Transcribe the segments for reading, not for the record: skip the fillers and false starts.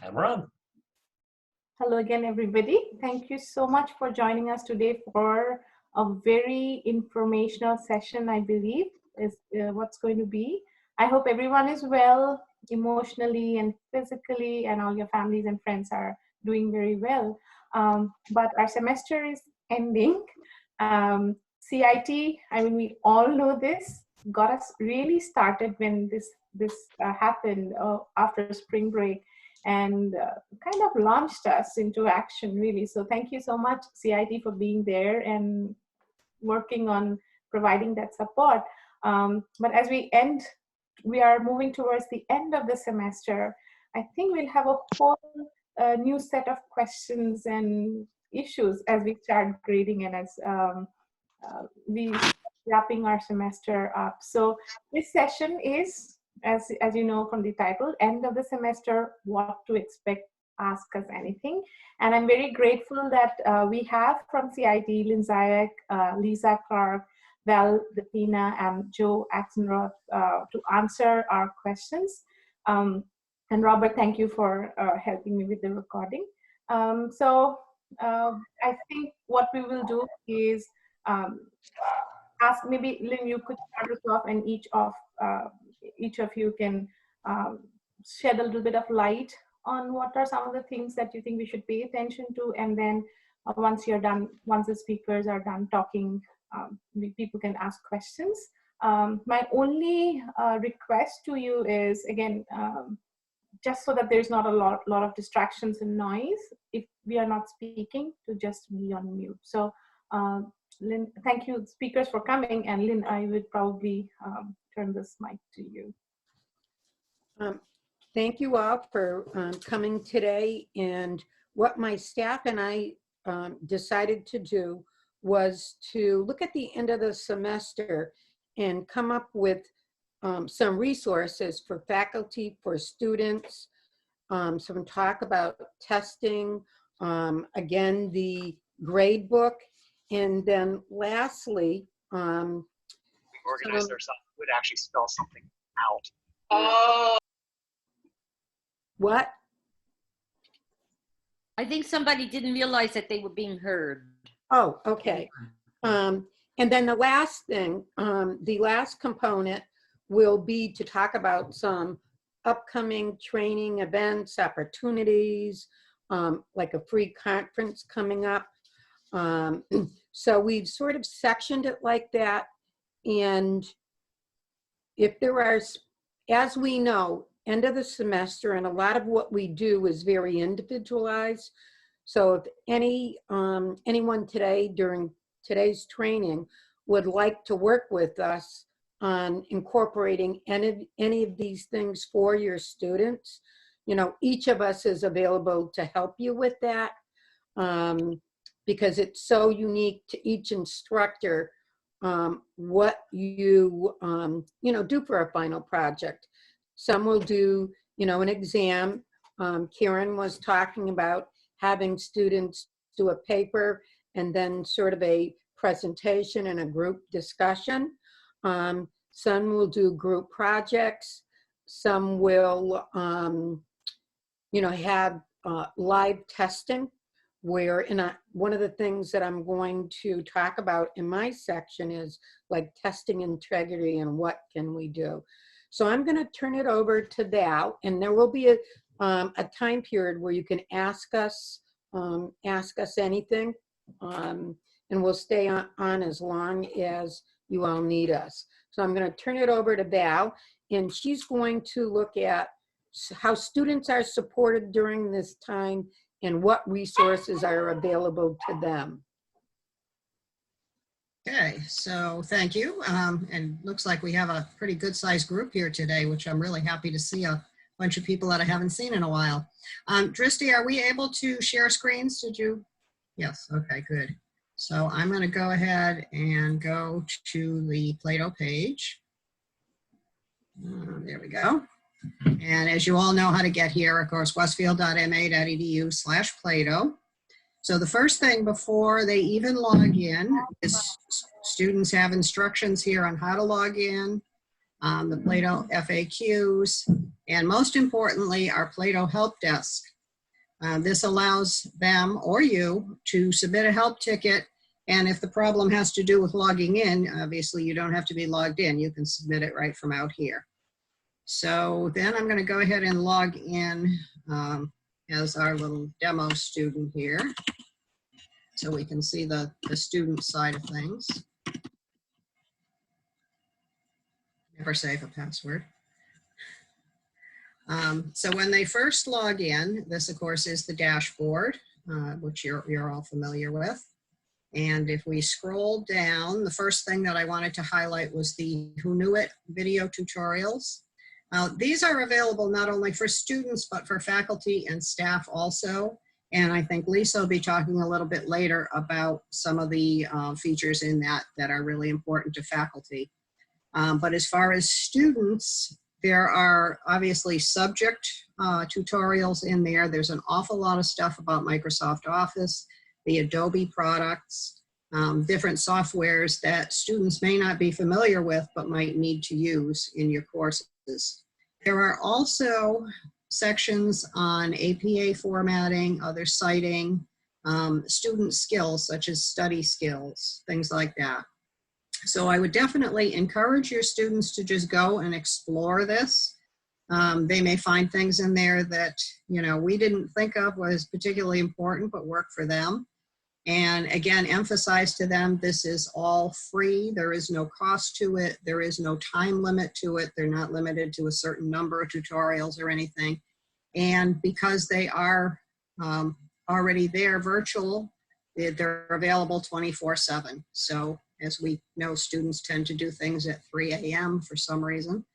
And we're on. Hello again, everybody. Thank you so much for joining us today for a very informational session, I believe, is what's going to be. I hope everyone is well emotionally and physically, and all your families and friends are doing very well. But our semester is ending. CIT, I mean, we all know this, got us really started when this happened after spring break, and kind of launched us into action, really. So thank you so much, CIT, for being there and working on providing that support. But as we are moving towards the end of the semester, I think we'll have a whole new set of questions and issues as we start grading and as we wrapping our semester up. So this session is, as you know from the title, end of the semester, what to expect, ask us anything. And I'm very grateful that we have from CIT, Lynn Zayek, Lisa Clark, Val Depina, and Joe Axenroth to answer our questions. And Robert, thank you for helping me with the recording. I think what we will do is ask, maybe Lynn, you could start us off, and each of you can shed a little bit of light on what are some of the things that you think we should pay attention to, and then once you're done, once the speakers are done talking, people can ask questions. My only request to you is, again, just so that there's not a lot of distractions and noise, if we are not speaking, to just be on mute. So Lynn, thank you, speakers, for coming. And Lynn, I would probably turn this mic to you. Thank you all for coming today. And what my staff and I decided to do was to look at the end of the semester and come up with some resources for faculty, for students, some talk about testing, again, the grade book, and then lastly, we organized ourselves, would actually spell something out. Oh. What? I think somebody didn't realize that they were being heard. Oh, okay. And then the last thing, the last component will be to talk about some upcoming training events, opportunities, like a free conference coming up. So we've sort of sectioned it like that. And if there are, as we know, end of the semester, and a lot of what we do is very individualized. So if anyone today during today's training would like to work with us on incorporating any of these things for your students, you know, each of us is available to help you with that, because it's so unique to each instructor what you know, do for a final project. Some will do, you know, an exam. Karen was talking about having students do a paper and then sort of a presentation and a group discussion. Some will do group projects. Some will, you know, have live testing, where one of the things that I'm going to talk about in my section is like testing integrity and what can we do. So I'm going to turn it over to Val, and there will be a time period where you can ask us anything, and we'll stay on as long as you all need us. So I'm going to turn it over to Val, and she's going to look at how students are supported during this time and what resources are available to them. Okay, so thank you. And looks like we have a pretty good sized group here today, which I'm really happy to see a bunch of people that I haven't seen in a while. Dristy, are we able to share screens? Did you? Yes, okay, good. So I'm gonna go ahead and go to the PLATO page. There we go. And as you all know how to get here, of course, westfield.ma.edu/PLATO. So the first thing before they even log in is students have instructions here on how to log in, the PLATO FAQs, and most importantly, our PLATO help desk This allows them or you to submit a help ticket, and if the problem has to do with logging in, obviously you don't have to be logged in. You can submit it right from out here. So then I'm going to go ahead and log in as our little demo student here, so we can see the student side of things. Never save a password. So when they first log in, this of course is the dashboard, which you're all familiar with. And if we scroll down, the first thing that I wanted to highlight was the Who Knew It video tutorials. These are available not only for students, but for faculty and staff also. And I think Lisa will be talking a little bit later about some of the features in that are really important to faculty. But as far as students, there are obviously subject tutorials in there. There's an awful lot of stuff about Microsoft Office, the Adobe products, different softwares that students may not be familiar with but might need to use in your courses. There are also sections on APA formatting, other citing, student skills such as study skills, things like that. So I would definitely encourage your students to just go and explore this. They may find things in there that, you know, we didn't think of was particularly important, but work for them. And again, emphasize to them, this is all free. There is no cost to it. There is no time limit to it. They're not limited to a certain number of tutorials or anything. And because they are already there virtual, they're available 24/7. So as we know, students tend to do things at 3 a.m. for some reason.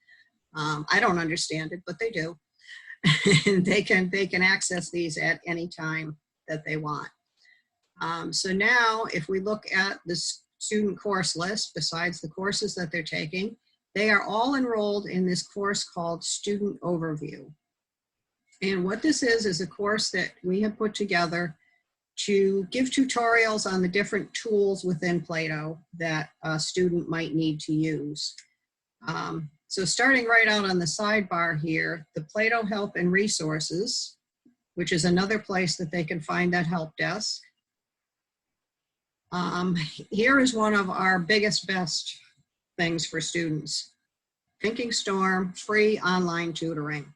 I don't understand it, but they do. And they can access these at any time that they want. So now if we look at the student course list, besides the courses that they're taking, they are all enrolled in this course called Student Overview. And what this is a course that we have put together to give tutorials on the different tools within PLATO that a student might need to use. So starting right out on the sidebar here, the PLATO Help and Resources, which is another place that they can find that help desk. Here is one of our biggest, best things for students. Thinking Storm, free online tutoring.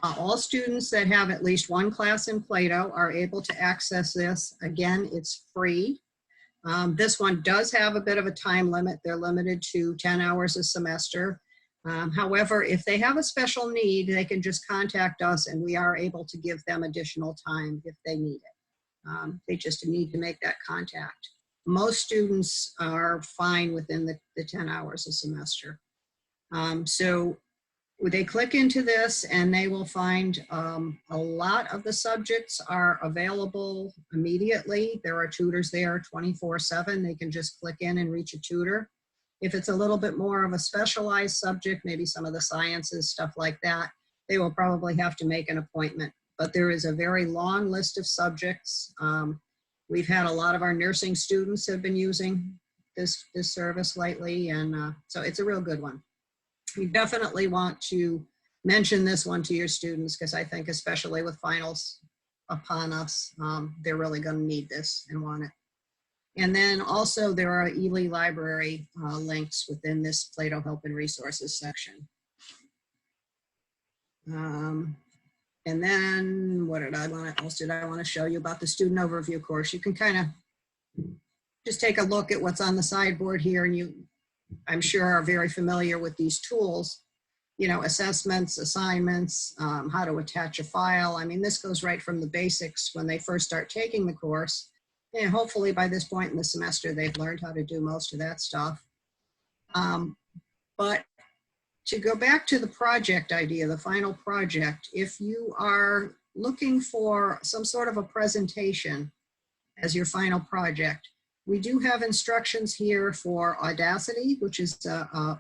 All students that have at least one class in PLATO are able to access this. Again, it's free. This one does have a bit of a time limit. They're limited to 10 hours a semester. However, if they have a special need, they can just contact us and we are able to give them additional time if they need it. They just need to make that contact. Most students are fine within the 10 hours a semester. So they click into this and they will find a lot of the subjects are available immediately. There are tutors there 24/7. They can just click in and reach a tutor. If it's a little bit more of a specialized subject, maybe some of the sciences, stuff like that, they will probably have to make an appointment. But there is a very long list of subjects. We've had a lot of our nursing students have been using this service lately, and so it's a real good one. You definitely want to mention this one to your students because I think especially with finals upon us, they're really going to need this and want it. And then also there are Ely Library links within this PLATO Help and Resources section. And then what did I want to, else did I want to show you about the student overview course? You can kind of just take a look at what's on the sideboard here, and you, I'm sure, are very familiar with these tools, you know, assessments, assignments, how to attach a file. I mean, this goes right from the basics when they first start taking the course. And hopefully by this point in the semester, they've learned how to do most of that stuff. But to go back to the project idea, the final project, if you are looking for some sort of a presentation as your final project, we do have instructions here for Audacity, which is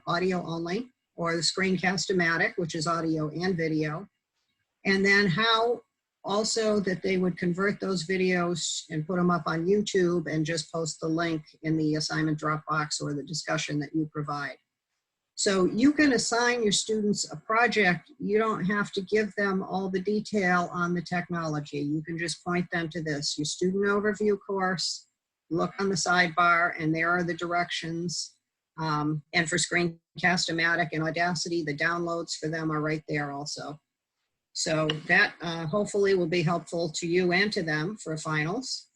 audio only, or the Screencast-O-Matic, which is audio and video. And then how also that they would convert those videos and put them up on YouTube and just post the link in the assignment Dropbox or the discussion that you provide. So you can assign your students a project. You don't have to give them all the detail on the technology. You can just point them to this, your student overview course, look on the sidebar, and there are the directions. And for Screencast-O-Matic and Audacity, the downloads for them are right there also. So that hopefully will be helpful to you and to them for finals.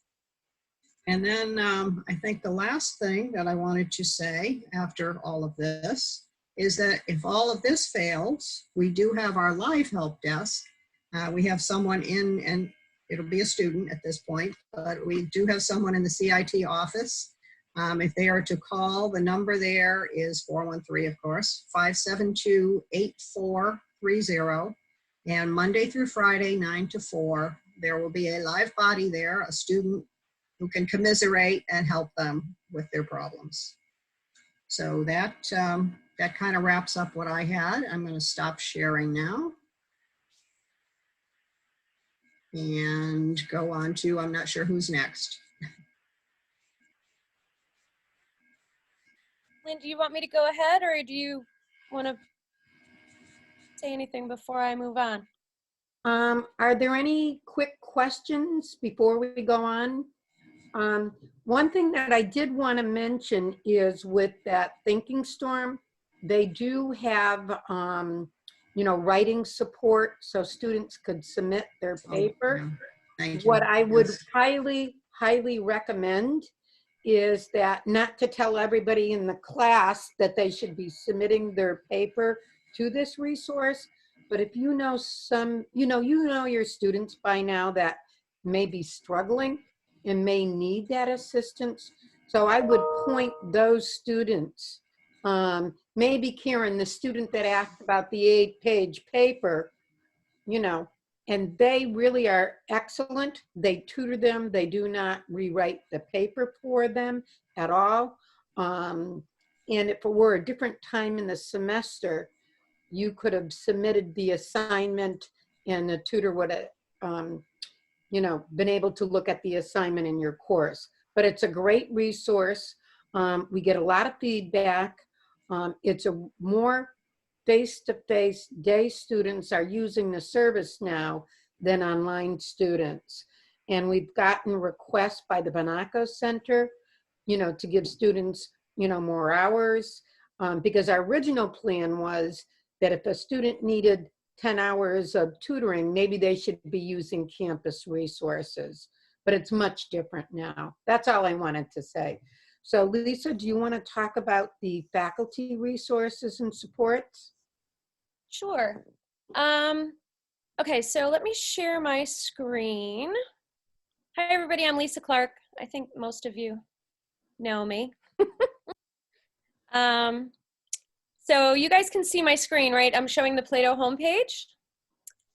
And then I think the last thing that I wanted to say after all of this is that if all of this fails, we do have our live help desk. We have someone in, and it'll be a student at this point, but we do have someone in the CIT office. If they are to call, the number there is 413, of course, 572-8430. And Monday through Friday, 9 to 4, there will be a live body there, a student who can commiserate and help them with their problems. So that, that kind of wraps up what I had. I'm going to stop sharing now and go on to, I'm not sure who's next. Lynn, do you want me to go ahead, or do you want to say anything before I move on? Are there any quick questions before we go on? One thing that I did want to mention is with that Thinking Storm, they do have, you know, writing support so students could submit their paper. Oh, yeah. Thank you. What I would Yes. highly recommend is that not to tell everybody in the class that they should be submitting their paper to this resource, but if you know some, you know your students by now that may be struggling and may need that assistance. So I would point those students, maybe Karen, the student that asked about the 8-page paper, you know, and they really are excellent. They tutor them. They do not rewrite the paper for them at all. And if it were a different time in the semester, you could have submitted the assignment and the tutor would have, you know, been able to look at the assignment in your course. But it's a great resource. We get a lot of feedback. It's a more face-to-face day students are using the service now than online students. And we've gotten requests by the Banaco Center, you know, to give students, you know, more hours. Because our original plan was that if a student needed 10 hours of tutoring, maybe they should be using campus resources, but it's much different now. That's all I wanted to say. So Lisa, do you want to talk about the faculty resources and supports? Sure. Okay, so let me share my screen. Hi, everybody. I'm Lisa Clark. I think most of you know me. So you guys can see my screen, right? I'm showing the PLATO homepage,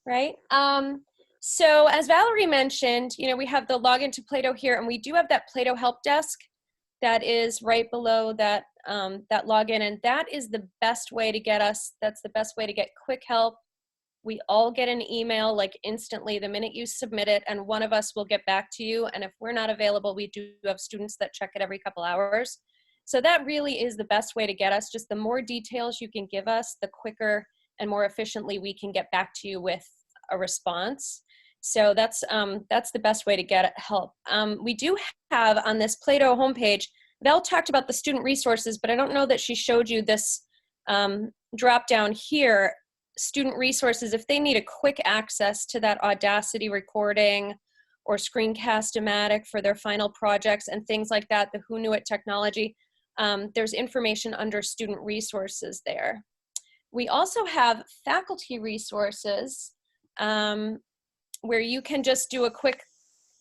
right? So as Valerie mentioned, you know, we have the login to PLATO here, and we do have that PLATO help desk that is right below that, that login, and that is the best way to get us. That's the best way to get quick help. We all get an email like instantly the minute you submit it, and one of us will get back to you. And if we're not available, we do have students that check it every couple hours. So that really is the best way to get us. Just the more details you can give us, the quicker and more efficiently we can get back to you with a response. So that's the best way to get help. We do have on this PLATO homepage, Val talked about the student resources, but I don't know that she showed you this drop down here, student resources. If they need a quick access to that Audacity recording or Screencast-O-Matic for their final projects and things like that, the Who Knew It technology, there's information under student resources there. We also have faculty resources where you can just do a quick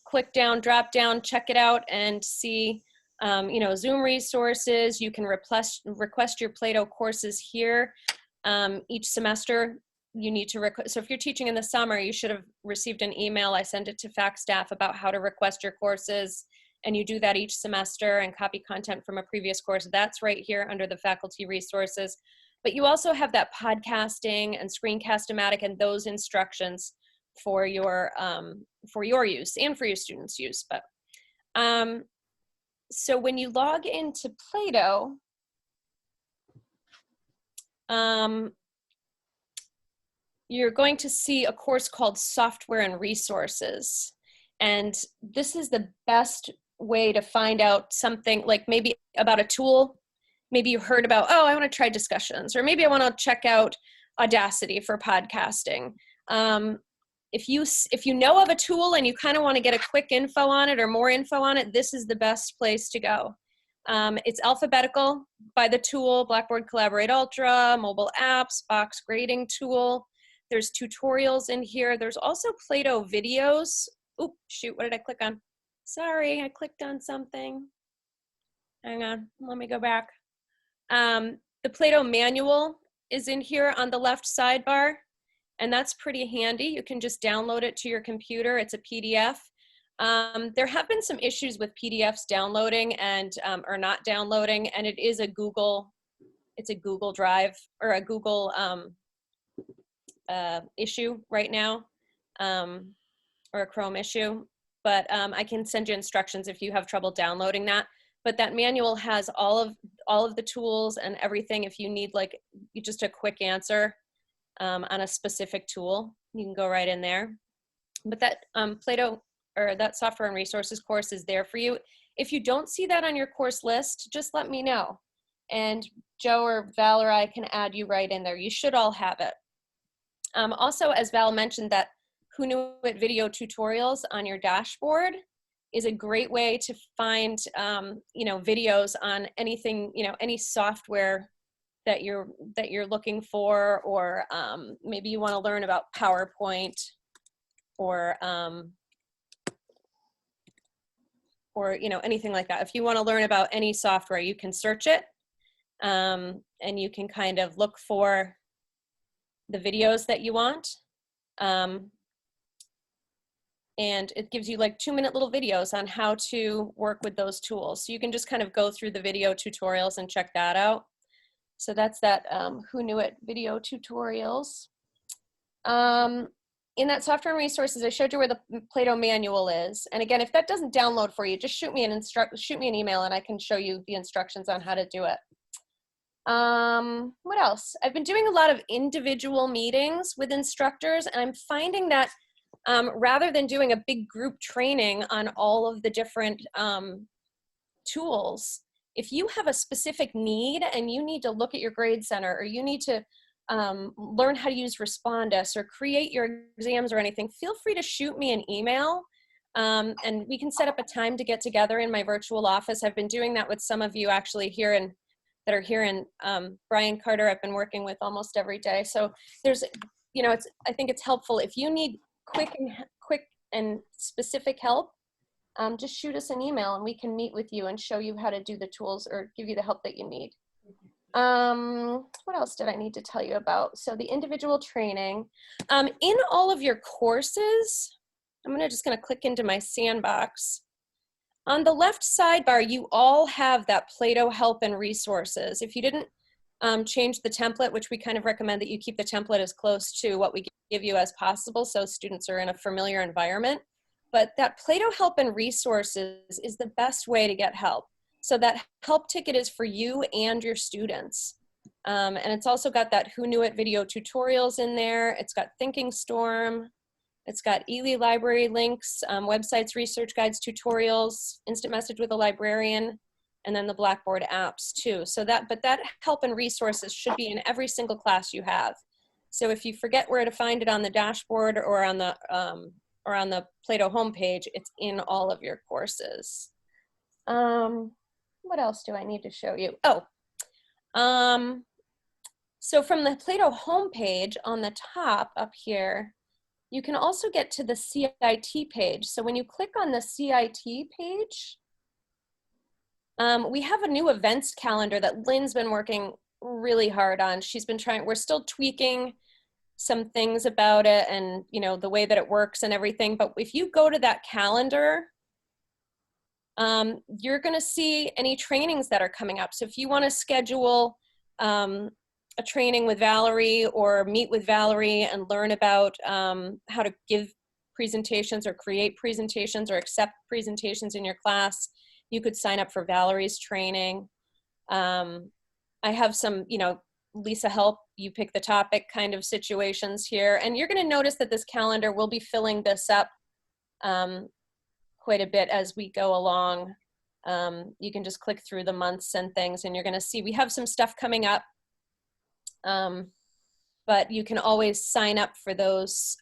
click down, drop down, check it out and see, you know, Zoom resources. You can request your PLATO courses here. Each semester you need to request. So if you're teaching in the summer, you should have received an email. I send it to fac staff about how to request your courses. And you do that each semester and copy content from a previous course. That's right here under the faculty resources. But you also have that podcasting and Screencast-O-Matic and those instructions for your use and for your students' use. But so when you log into PLATO, you're going to see a course called Software and Resources. And this is the best way to find out something like maybe about a tool. Maybe you heard about, oh, I want to try discussions, or maybe I want to check out Audacity for podcasting. If you know of a tool and you kind of want to get a quick info on it or more info on it, this is the best place to go. It's alphabetical by the tool: Blackboard Collaborate Ultra, mobile apps, box grading tool. There's tutorials in here. There's also PLATO videos. Oop, shoot, what did I click on? Sorry, I clicked on something. Hang on, let me go back. The PLATO manual is in here on the left sidebar, and that's pretty handy. You can just download it to your computer. It's a PDF. There have been some issues with PDFs downloading and or not downloading, and it is a Google Drive or a Google issue right now, or a Chrome issue. But I can send you instructions if you have trouble downloading that. But that manual has all of the tools and everything. If you need like just a quick answer on a specific tool, you can go right in there. But that PLATO, or that Software and Resources course, is there for you. If you don't see that on your course list, just let me know. And Joe or Val or I can add you right in there. You should all have it. Also, as Val mentioned, that Who Knew It video tutorials on your dashboard is a great way to find, videos on anything, any software that you're looking for, or maybe you want to learn about PowerPoint, or anything like that. If you want to learn about any software, you can search it, and you can kind of look for the videos that you want. And it gives you like 2-minute little videos on how to work with those tools. So you can just kind of go through the video tutorials and check that out. So that's that Who Knew It video tutorials. In that Software and Resources, I showed you where the PLATO manual is. And again, if that doesn't download for you, just shoot me an email and I can show you the instructions on how to do it. What else? I've been doing a lot of individual meetings with instructors, and I'm finding that rather than doing a big group training on all of the different tools, if you have a specific need and you need to look at your grade center, or you need to learn how to use Respondus or create your exams or anything, feel free to shoot me an email, and we can set up a time to get together in my virtual office. I've been doing that with some of you actually that are here in Brian Carter. I've been working with almost every day. So there's, I think it's helpful if you need quick and specific help, just shoot us an email and we can meet with you and show you how to do the tools or give you the help that you need. What else did I need to tell you about? So the individual training, in all of your courses, I'm just gonna click into my sandbox. On the left sidebar, you all have that PLATO help and resources. If you didn't change the template, which we kind of recommend that you keep the template as close to what we give you as possible so students are in a familiar environment. But that PLATO help and resources is the best way to get help. So that help ticket is for you and your students. And it's also got that Who Knew It video tutorials in there. It's got Thinking Storm. It's got Ely library links, websites, research guides, tutorials, instant message with a librarian, and then the Blackboard apps too. So that help and resources should be in every single class you have. So if you forget where to find it on the dashboard or on the PLATO homepage, it's in all of your courses. What else do I need to show you? Oh, so from the PLATO homepage on the top up here, you can also get to the CIT page. So when you click on the CIT page, we have a new events calendar that Lynn's been working really hard on. She's been trying, we're still tweaking some things about it and the way that it works and everything. But if you go to that calendar, you're gonna see any trainings that are coming up. So if you wanna schedule a training with Valerie or meet with Valerie and learn about how to give presentations or create presentations or accept presentations in your class, you could sign up for Valerie's training. I have some, Lisa, help you pick the topic kind of situations here. And you're going to notice that this calendar will be filling this up quite a bit as we go along. You can just click through the months and things, and you're going to see we have some stuff coming up. But you can always sign up for those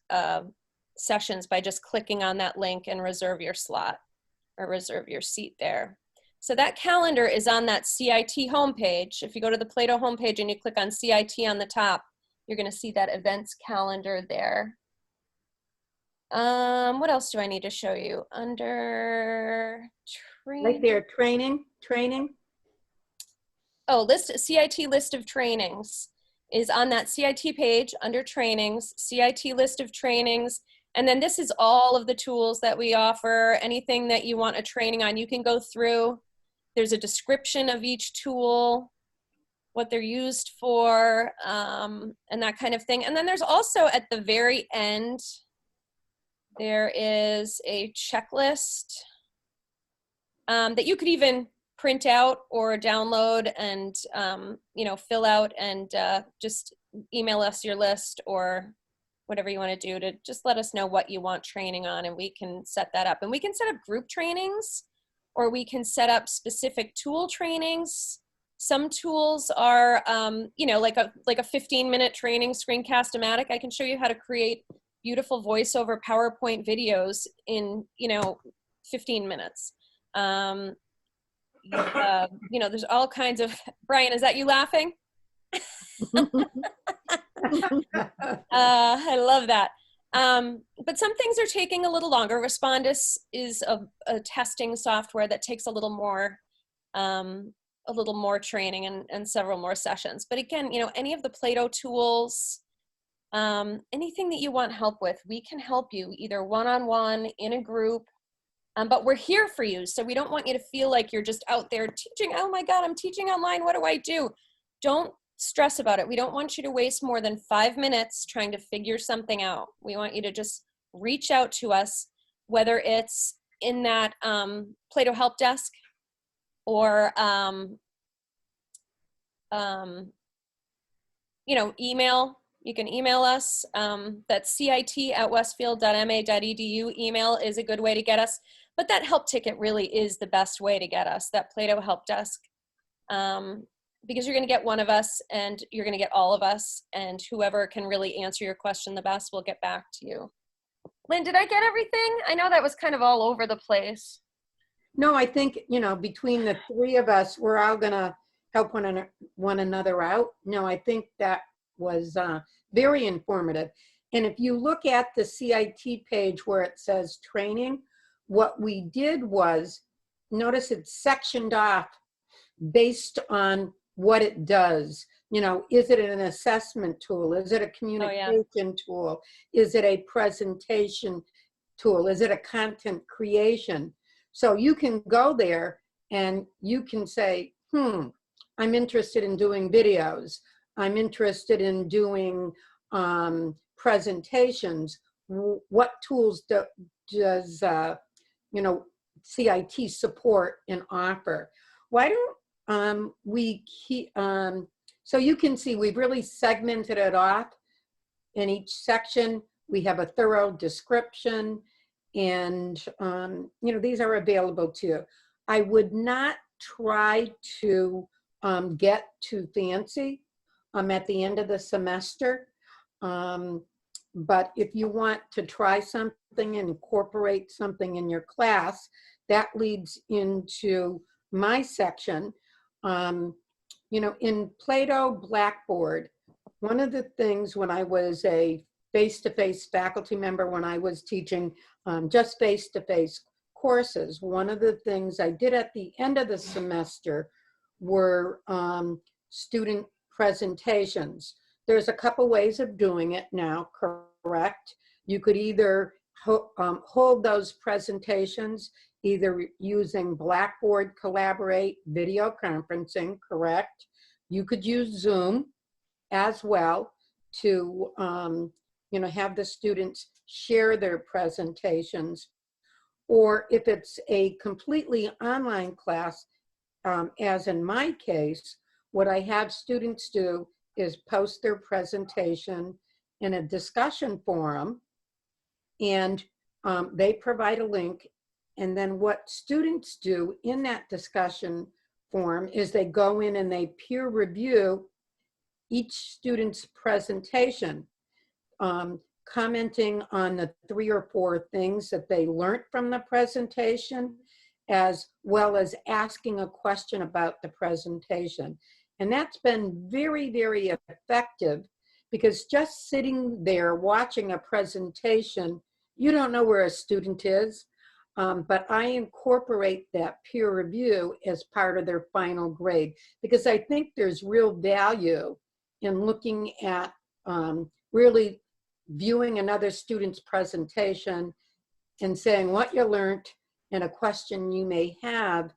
sessions by just clicking on that link and reserve your slot or reserve your seat there. So that calendar is on that CIT homepage. If you go to the PLATO homepage and you click on CIT on the top, you're going to see that events calendar there. What else do I need to show you? Under training. Right there, training. Oh, CIT list of trainings is on that CIT page under trainings, CIT list of trainings. And then this is all of the tools that we offer. Anything that you want a training on, you can go through. There's a description of each tool, what they're used for, and that kind of thing. And then there's also at the very end, there is a checklist that you could even print out or download and fill out and just email us your list or whatever you want to do to just let us know what you want training on, and we can set that up. And we can set up group trainings, or we can set up specific tool trainings. Some tools are like a 15-minute training, Screencast-O-Matic. I can show you how to create beautiful voiceover PowerPoint videos in 15 minutes. There's all kinds of, Brian, is that you laughing? I love that. But some things are taking a little longer. Respondus is a testing software that takes a little more training and several more sessions. But again, any of the PLATO tools, anything that you want help with, we can help you either one-on-one, in a group. But we're here for you, so we don't want you to feel like you're just out there teaching. Oh my God, I'm teaching online. What do I do? Don't stress about it. We don't want you to waste more than 5 minutes trying to figure something out. We want you to just reach out to us, whether it's in that PLATO help desk or email. You can email us. That's cit@westfield.ma.edu. Email is a good way to get us. But that help ticket really is the best way to get us, that PLATO help desk. Because you're going to get one of us, and you're going to get all of us, and whoever can really answer your question the best will get back to you. Lynn, did I get everything? I know that was kind of all over the place. No, I think, between the three of us, we're all going to help one another out. No, I think that was very informative. And if you look at the CIT page where it says training, what we did was, notice it's sectioned off based on what it does. Is it an assessment tool? Is it a communication tool? Is it a presentation tool? Is it a content creation? So you can go there and you can say, I'm interested in doing videos. I'm interested in doing presentations. What tools does CIT support and offer? Why don't we keep, so you can see we've really segmented it off. In each section, we have a thorough description, and these are available too. I would not try to get too fancy at the end of the semester. But if you want to try something and incorporate something in your class, that leads into my section. In PLATO Blackboard, one of the things when I was a face-to-face faculty member, when I was teaching just face-to-face courses, one of the things I did at the end of the semester were student presentations. There's a couple ways of doing it now, correct? You could either hold those presentations either using Blackboard Collaborate video conferencing, correct? You could use Zoom as well to have the students share their presentations. Or if it's a completely online class, as in my case, what I have students do is post their presentation in a discussion forum, and they provide a link. And then what students do in that discussion forum is they go in and they peer review each student's presentation, commenting on the 3 or 4 things that they learned from the presentation, as well as asking a question about the presentation. And that's been very, very effective, because just sitting there watching a presentation, you don't know where a student is, but I incorporate that peer review as part of their final grade, because I think there's real value in looking at really viewing another student's presentation and saying what you learned and a question you may have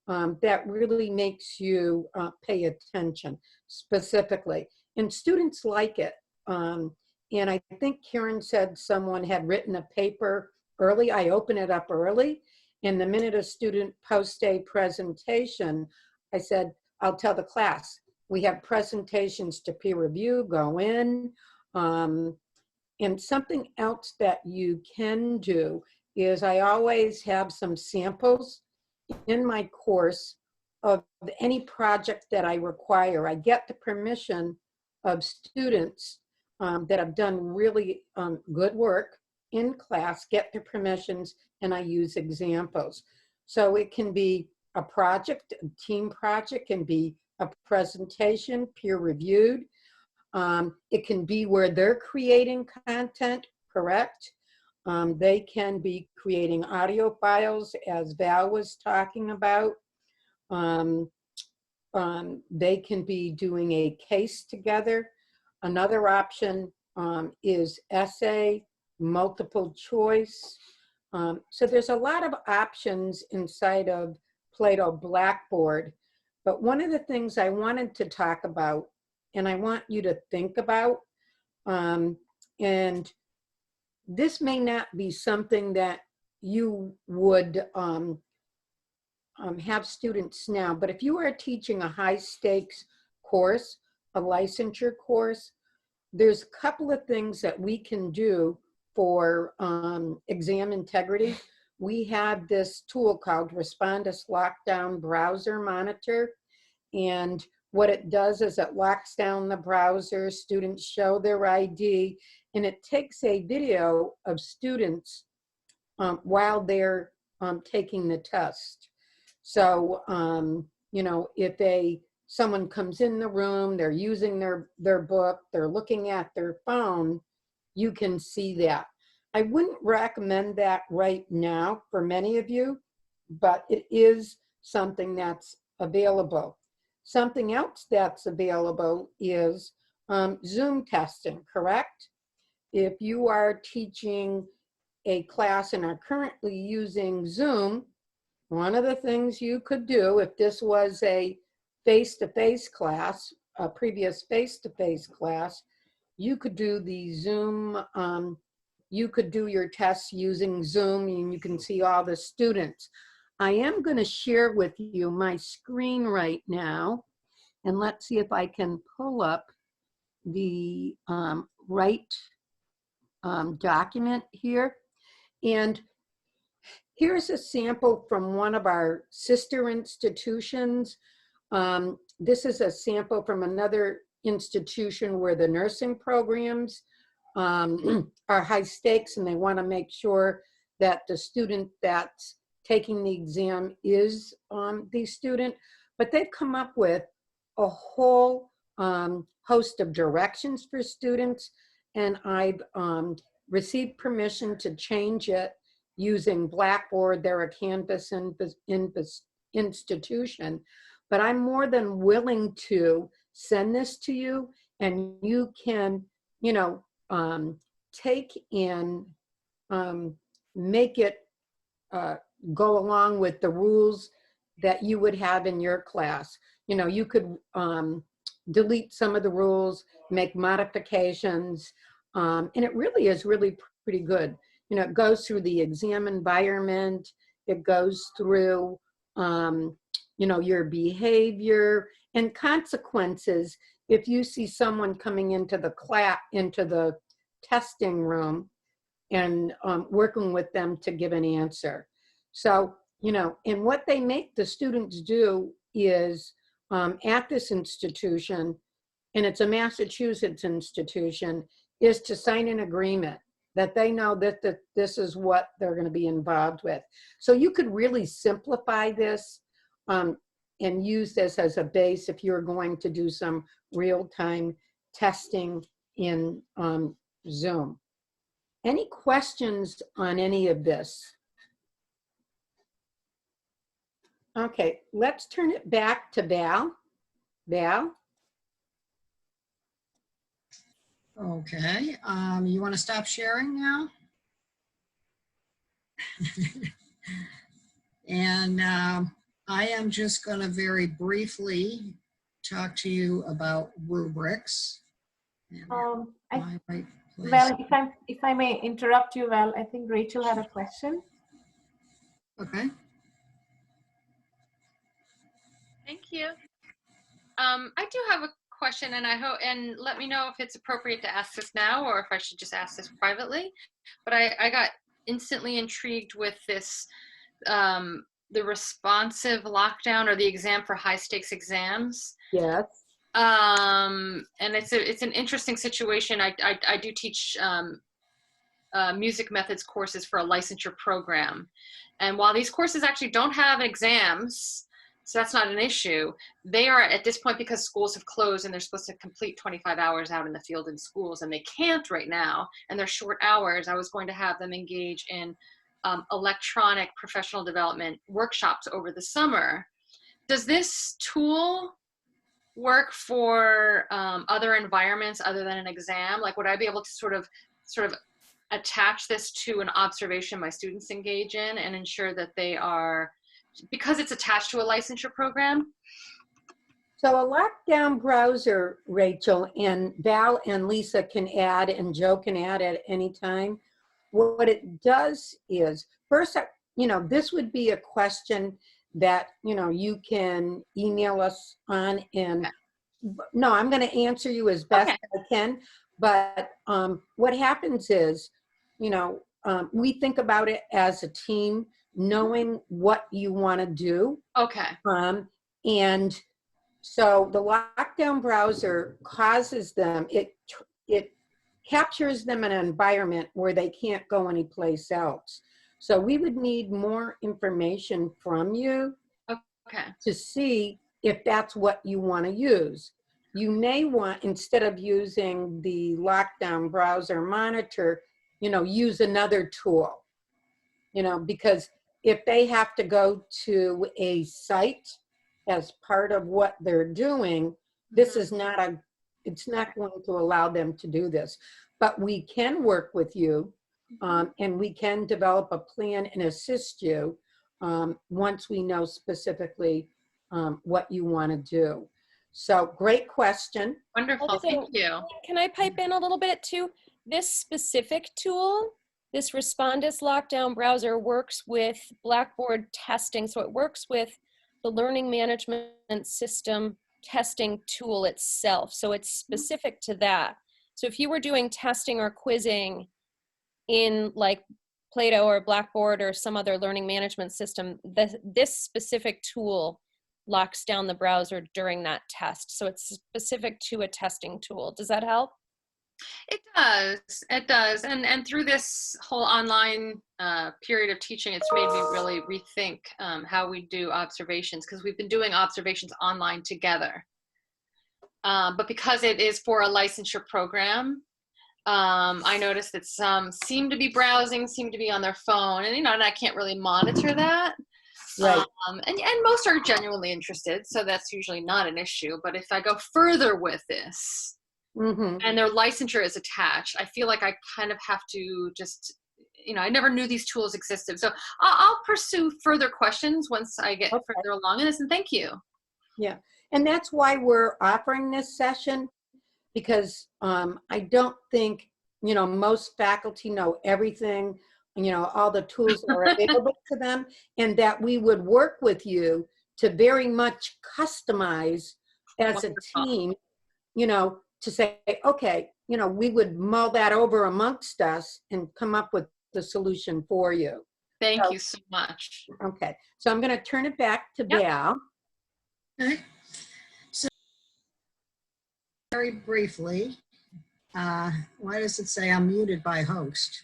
that really makes you pay attention specifically. And students like it. And I think Karen said someone had written a paper early. I open it up early. And the minute a student posts a presentation, I said, I'll tell the class, we have presentations to peer review, go in. And something else that you can do is I always have some samples in my course of any project that I require. I get the permission of students that have done really good work in class, get the permissions, and I use examples. So it can be a project, a team project, can be a presentation, peer reviewed. It can be where they're creating content, correct? They can be creating audio files, as Val was talking about. They can be doing a case together. Another option is essay, multiple choice. So there's a lot of options inside of PLATO Blackboard. But one of the things I wanted to talk about, and I want you to think about, and this may not be something that you would have students now, but if you are teaching a high stakes course, a licensure course, there's a couple of things that we can do for exam integrity. We have this tool called Respondus Lockdown Browser Monitor. And what it does is it locks down the browser, students show their ID, and it takes a video of students while they're taking the test. So, you know, if someone comes in the room, they're using their book, they're looking at their phone, you can see that. I wouldn't recommend that right now for many of you, but it is something that's available. Something else that's available is Zoom testing, correct? If you are teaching a class and are currently using Zoom, one of the things you could do, if this was a face-to-face class, a previous face-to-face class, you could do the Zoom, you could do your tests using Zoom, and you can see all the students. I am going to share with you my screen right now, and let's see if I can pull up the right document here. And here's a sample from one of our sister institutions. This is a sample from another institution where the nursing programs are high stakes, and they want to make sure that the student that's taking the exam is the student. But they've come up with a whole host of directions for students, and I've received permission to change it using Blackboard. They're a Canvas institution, but I'm more than willing to send this to you, and you can, you know, take and make it go along with the rules that you would have in your class. You know, you could delete some of the rules, make modifications, and it really is really pretty good. You know, it goes through the exam environment, it goes through, you know, your behavior and consequences if you see someone coming into the testing room and working with them to give an answer. So, and what they make the students do is at this institution, and it's a Massachusetts institution, is to sign an agreement that they know that this is what they're going to be involved with. So you could really simplify this and use this as a base if you're going to do some real-time testing in Zoom. Any questions on any of this? Okay, let's turn it back to Val. Val? Okay, you want to stop sharing now? And I am just going to very briefly talk to you about rubrics. And my right place. Well, if I may interrupt you, Val, I think Rachel had a question. Okay. Thank you. I do have a question, and I hope, and let me know if it's appropriate to ask this now or if I should just ask this privately. But I got instantly intrigued with this, the responsive lockdown or the exam for high stakes exams. Yes. And it's an interesting situation. I do teach music methods courses for a licensure program, and while these courses actually don't have exams, so that's not an issue, they are at this point, because schools have closed and they're supposed to complete 25 hours out in the field in schools, and they can't right now, and they're short hours. I was going to have them engage in electronic professional development workshops over the summer. Does this tool work for other environments other than an exam? Like, would I be able to sort of attach this to an observation my students engage in and ensure that they are, because it's attached to a licensure program? So a lockdown browser, Rachel, and Val and Lisa can add, and Joe can add at any time. What it does is, first, this would be a question that, you can email us on, and no, I'm going to answer you as best I can. But what happens is, we think about it as a team, knowing what you want to do. Okay. And so the lockdown browser causes them, it captures them in an environment where they can't go anyplace else. So we would need more information from you to see if that's what you want to use. You may want, instead of using the lockdown browser monitor, use another tool, because if they have to go to a site as part of what they're doing, this is it's not going to allow them to do this. But we can work with you, and we can develop a plan and assist you once we know specifically what you want to do. So great question. Wonderful, Also, thank you. Can I pipe in a little bit too? This specific tool, this Respondus lockdown browser, works with Blackboard testing. So it works with the learning management system testing tool itself. So it's specific to that. So if you were doing testing or quizzing in like PLATO or Blackboard or some other learning management system, this specific tool locks down the browser during that test. So it's specific to a testing tool. Does that help? It does. And through this whole online period of teaching, it's made me really rethink how we do observations, because we've been doing observations online together. But because it is for a licensure program, I noticed that some seem to be browsing, seem to be on their phone, and and I can't really monitor that. Right. And most are genuinely interested, so that's usually not an issue. But if I go further with this, and their licensure is attached, I feel like I kind of have to just, I never knew these tools existed. So I'll pursue further questions once I get further along in this, and thank you. Yeah, and that's why we're offering this session, because I don't think, most faculty know everything, all the tools that are available to them, and that we would work with you to very much customize as a team you know, to say, okay, you know, we would mull that over amongst us and come up with the solution for you. Thank So, you so much. okay, so I'm going to turn it back to Yep. Val. Okay. So very briefly, why does it say I'm muted by host?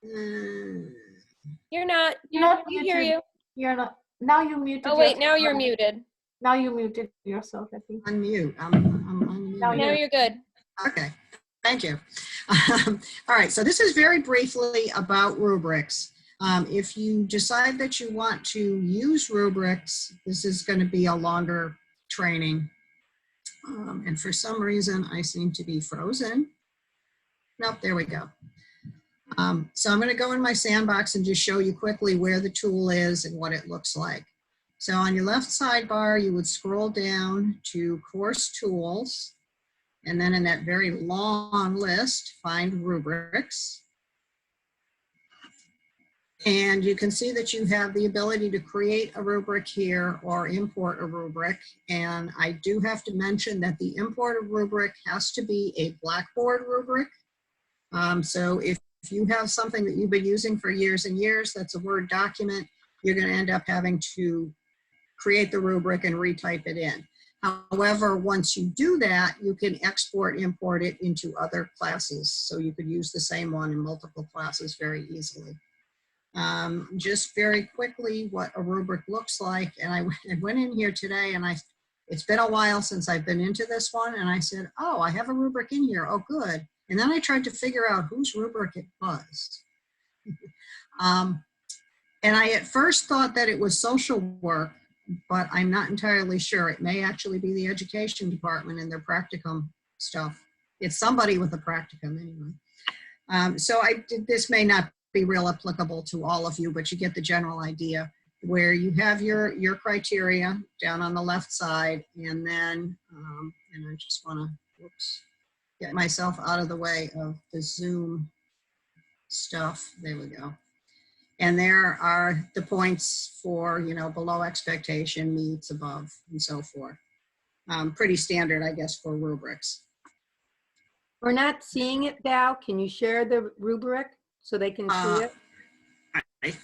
You're not. You're not We hear muted. you. You're not. Now you muted. Oh wait, yourself. now you're muted. Now you muted yourself, I think. Unmute. I'm unmuted. Now Now you're good. Okay, thank you. All right, so this is very briefly about rubrics. If you decide that you want to use rubrics, this is going to be a longer training. And for some reason, I seem to be frozen. Nope, there we go. So I'm going to go in my sandbox and just show you quickly where the tool is and what it looks like. So on your left sidebar, you would scroll down to Course Tools. And then in that very long list, find rubrics. And you can see that you have the ability to create a rubric here or import a rubric. And I do have to mention that the imported rubric has to be a Blackboard rubric. So if you have something that you've been using for years and years, that's a Word document, you're going to end up having to create the rubric and retype it in. However, once you do that, you can export, import it into other classes. So you could use the same one in multiple classes very easily. Just very quickly what a rubric looks like. And I went in here today and it's been a while since I've been into this one. And I said, oh, I have a rubric in here. Oh, good. And then I tried to figure out whose rubric it was. And I at first thought that it was social work, but I'm not entirely sure. It may actually be the education department and their practicum stuff. It's somebody with a practicum anyway. So this may not be real applicable to all of you, but you get the general idea where you have your criteria down on the left side. And then, and I just want to, get myself out of the way of the Zoom stuff. There we go. And there are the points for, you know, below expectation, meets, above, and so forth. Pretty standard, I guess, for rubrics. We're not seeing it, Val. Can you share the rubric so they can see it?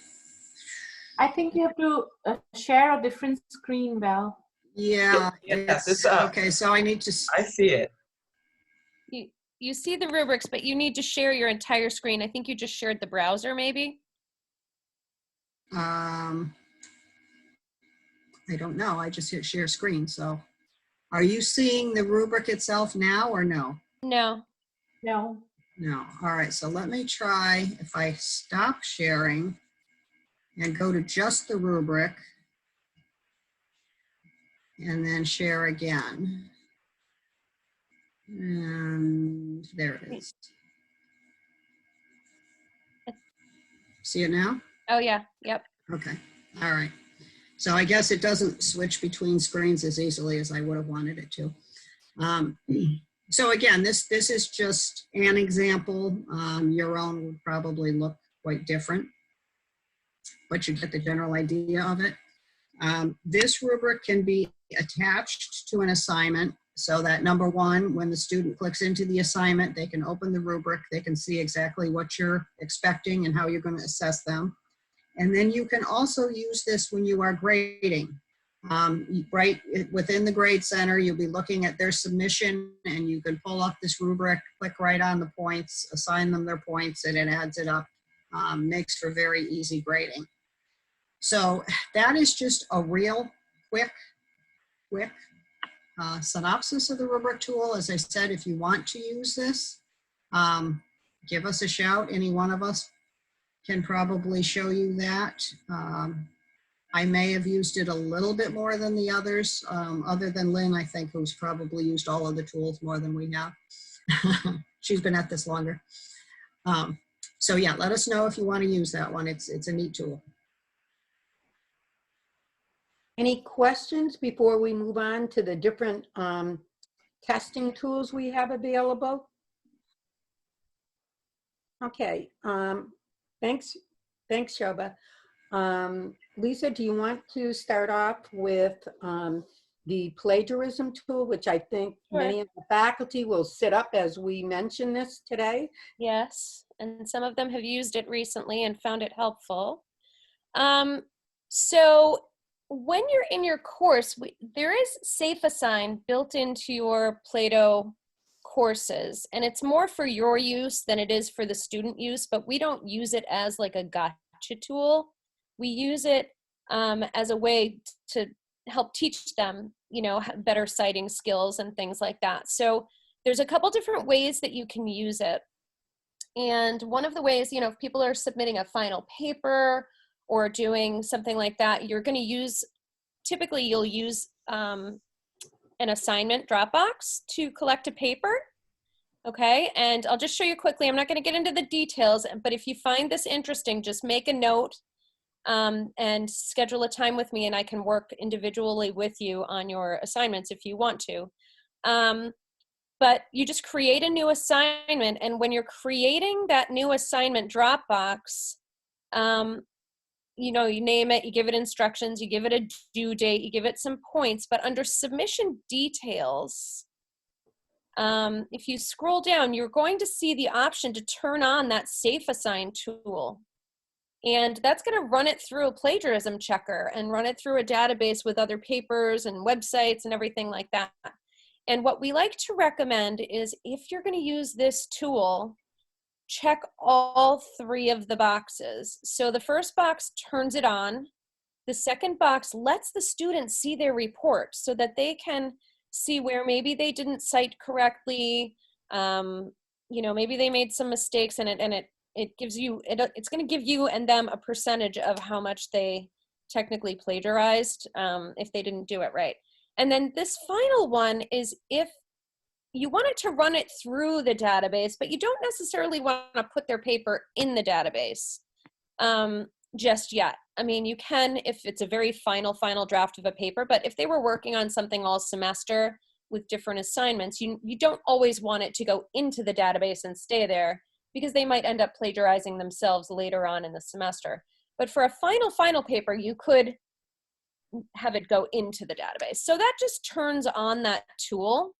I think you have to share a different screen, Val. Yeah. Yes, it's up. Okay, so I need to. I see it. You see the rubrics, but you need to share your entire screen. I think you just shared the browser, maybe. I don't know. I just hit share screen. So are you seeing the rubric itself now or no? No. No. No. All right. So let me try if I stop sharing and go to just the rubric and then share again. And there it is. See it now? Oh yeah. Yep. Okay. All right. So I guess it doesn't switch between screens as easily as I would have wanted it to. So again, this is just an example. Your own would probably look quite different, but you get the general idea of it. This rubric can be attached to an assignment so that number one, when the student clicks into the assignment, they can open the rubric, they can see exactly what you're expecting and how you're going to assess them. And then you can also use this when you are grading. Right within the Grade Center, you'll be looking at their submission and you can pull up this rubric, click right on the points, assign them their points, and it adds it up. Makes for very easy grading. So that is just a real quick synopsis of the rubric tool. As I said, if you want to use this, give us a shout. Any one of us can probably show you that. I may have used it a little bit more than the others, other than Lynn, I think, who's probably used all of the tools more than we have. She's been at this longer. So yeah, let us know if you want to use that one. It's a neat tool. Any questions before we move on to the different testing tools we have available? Okay, thanks, Shobha. Lisa, do you want to start off with the plagiarism tool, which I think Sure. many of the faculty will sit up as we mention this today. Yes, and some of them have used it recently and found it helpful. So when you're in your course, there is Safe Assign built into your Plato courses, and it's more for your use than it is for the student use, but we don't use it as like a gotcha tool. We use it as a way to help teach them, you know, better citing skills and things like that. So there's a couple different ways that you can use it. And one of the ways, you know, if people are submitting a final paper or doing something like that, you're going to use, typically you'll use an assignment Dropbox to collect a paper. Okay, and I'll just show you quickly. I'm not going to get into the details, but if you find this interesting, just make a note and schedule a time with me, and I can work individually with you on your assignments if you want to. But you just create a new assignment, and when you're creating that new assignment Dropbox, you know, you name it, you give it instructions, you give it a due date, you give it some points, but under submission details, if you scroll down, you're going to see the option to turn on that Safe Assign tool. And that's going to run it through a plagiarism checker and run it through a database with other papers and websites and everything like that. And what we like to recommend is if you're going to use this tool, check all 3 of the boxes. So the first box turns it on. The second box lets the students see their report so that they can see where maybe they didn't cite correctly. You know, maybe they made some mistakes, and it gives you, it's going to give you and them a percentage of how much they technically plagiarized if they didn't do it right. And then this final one is if you wanted to run it through the database, but you don't necessarily want to put their paper in the database just yet. I mean, you can if it's a very final draft of a paper, but if they were working on something all semester with different assignments, you don't always want it to go into the database and stay there because they might end up plagiarizing themselves later on in the semester. But for a final paper, you could have it go into the database. So that just turns on that tool,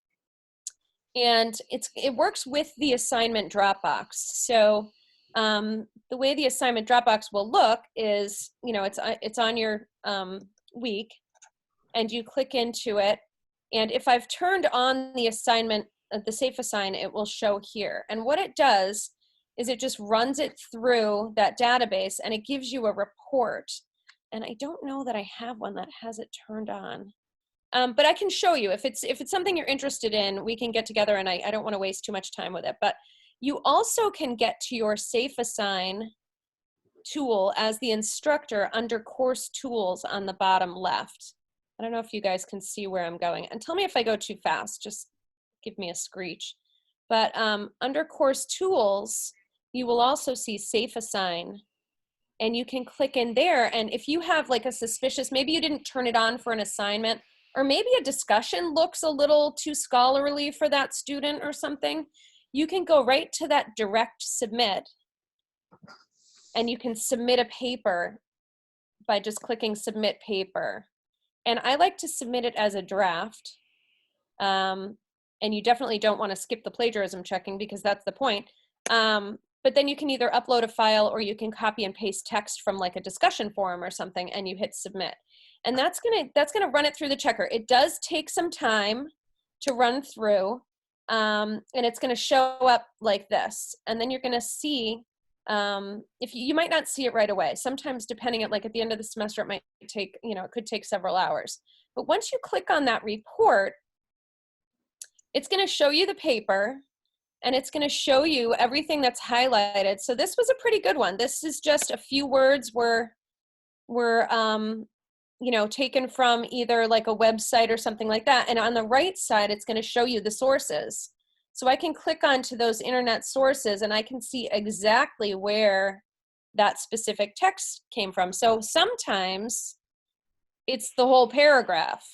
and it works with the assignment Dropbox. So the way the assignment Dropbox will look is, you know, it's on your week, and you click into it. And if I've turned on the assignment, the Safe Assign, it will show here. And what it does is it just runs it through that database, and it gives you a report. And I don't know that I have one that has it turned on. But I can show you if it's something you're interested in. We can get together, and I don't want to waste too much time with it. But you also can get to your Safe Assign tool as the instructor under Course Tools on the bottom left. I don't know if you guys can see where I'm going. And tell me if I go too fast. Just give me a screech. But under Course Tools, you will also see Safe Assign. And you can click in there. And if you have like a suspicious, maybe you didn't turn it on for an assignment, or maybe a discussion looks a little too scholarly for that student or something, you can go right to that direct submit, and you can submit a paper by just clicking submit paper. And I like to submit it as a draft. And you definitely don't want to skip the plagiarism checking because that's the point. But then you can either upload a file or you can copy and paste text from like a discussion forum or something, and you hit submit. And that's gonna run it through the checker. It does take some time to run through, and it's gonna show up like this. And then you're gonna see, if you might not see it right away. Sometimes depending at the end of the semester, it might take, it could take several hours. But once you click on that report, it's gonna show you the paper, and it's going to show you everything that's highlighted. So this was a pretty good one. This is just a few words were taken from either like a website or something like that. And on the right side, it's going to show you the sources. So I can click onto those internet sources, and I can see exactly where that specific text came from. So sometimes it's the whole paragraph.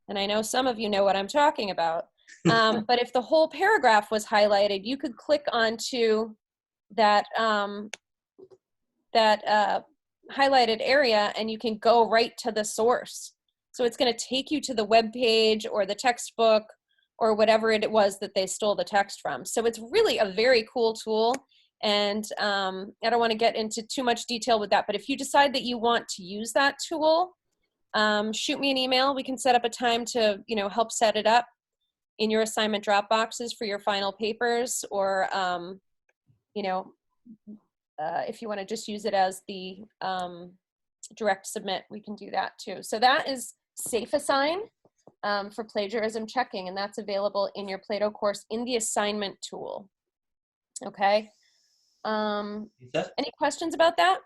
And I know some of you know what I'm talking about. But if the whole paragraph was highlighted, you could click onto that highlighted area, and you can go right to the source. So it's going to take you to the web page or the textbook or whatever it was that they stole the text from. So it's really a very cool tool. And I don't want to get into too much detail with that, but if you decide that you want to use that tool, shoot me an email. We can set up a time to, help set it up in your assignment drop boxes for your final papers, or, if you want to just use it as the direct submit, we can do that too. So that is Safe Assign for plagiarism checking, and that's available in your Plato course in the assignment tool. Okay. Any questions about that?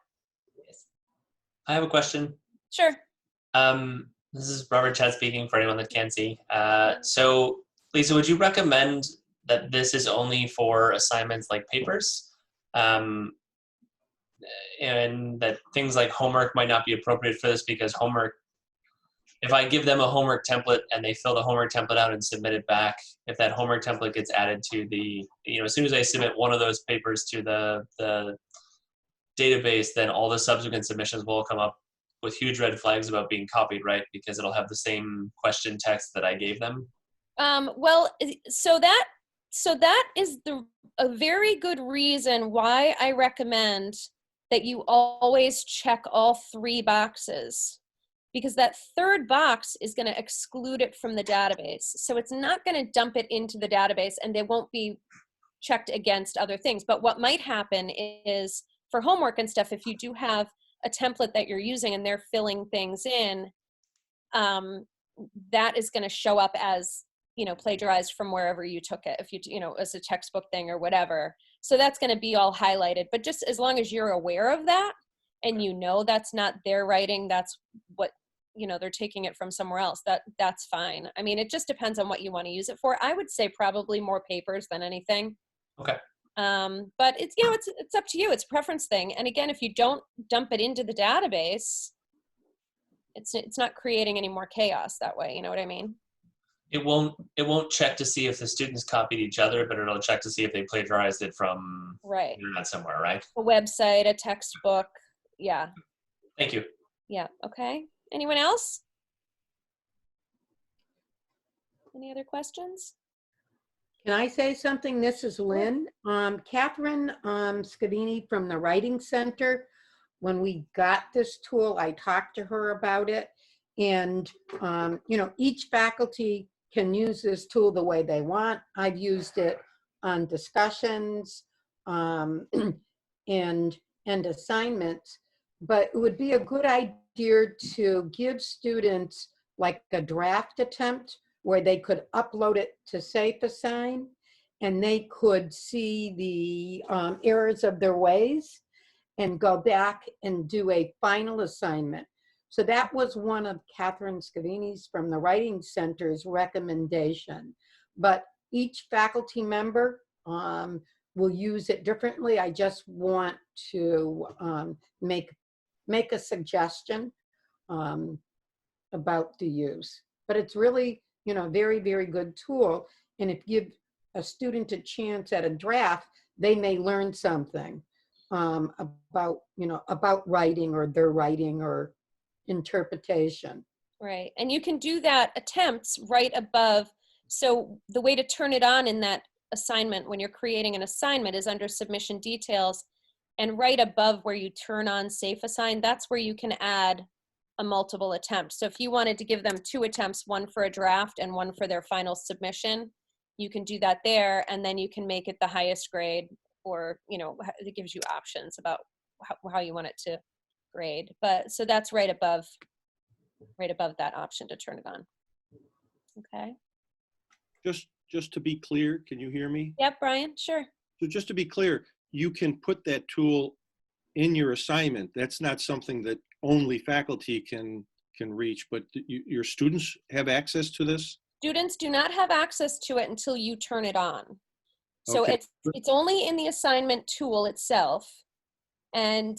Yes. I have a question. Sure. This is Robert Chad speaking for anyone that can't see. So, Lisa, would you recommend that this is only for assignments like papers? And that things like homework might not be appropriate for this because homework, if I give them a homework template and they fill the homework template out and submit it back, if that homework template gets added to the, as soon as I submit one of those papers to the database, then all the subsequent submissions will come up with huge red flags about being copied, right? Because it'll have the same question text that I gave them. Well, so that is a very good reason why I recommend that you always check all 3 boxes, because that third box is going to exclude it from the database. So it's not going to dump it into the database, and they won't be checked against other things. But what might happen is for homework and stuff, if you do have a template that you're using and they're filling things in, that is going to show up as, plagiarized from wherever you took it, if you, as a textbook thing or whatever. So that's going to be all highlighted. But just as long as you're aware of that and that's not their writing, that's what, they're taking it from somewhere else, that's fine. I mean, it just depends on what you want to use it for. I would say probably more papers than anything. Okay. But it's, it's up to you. It's a preference thing. And again, if you don't dump it into the database, it's not creating any more chaos that way. You know what I mean? It won't check to see if the students copied each other, but it'll check to see if they plagiarized it from right. the internet somewhere, right? A website, a textbook. Yeah. Thank you. Yeah. Okay. Anyone else? Any other questions? Can I say something? This is Lynn. Catherine Scavini from the Writing Center, when we got this tool, I talked to her about it. And, each faculty can use this tool the way they want. I've used it on discussions and assignments, but it would be a good idea to give students like a draft attempt where they could upload it to Safe Assign, and they could see the errors of their ways and go back and do a final assignment. So that was one of Catherine Scavini's from the Writing Center's recommendation. But each faculty member will use it differently. I just want to make a suggestion about the use. But it's really, very, very good tool. And if you give a student a chance at a draft, they may learn something about writing or their writing or interpretation. Right. And you can do that attempts right above. So the way to turn it on in that assignment when you're creating an assignment is under submission details, and right above where you turn on Safe Assign, that's where you can add a multiple attempt. So if you wanted to give them 2 attempts, one for a draft and one for their final submission, you can do that there, and then you can make it the highest grade, or it gives you options about how you want it to grade. But so that's right above that option to turn it on. Okay. Just to be clear, can you hear me? Yep, Brian, sure. So just to be clear, you can put that tool in your assignment. That's not something that only faculty can reach, but your students have access to this? Students do not have access to it until you turn it on. So Okay. it's only in the assignment tool itself. And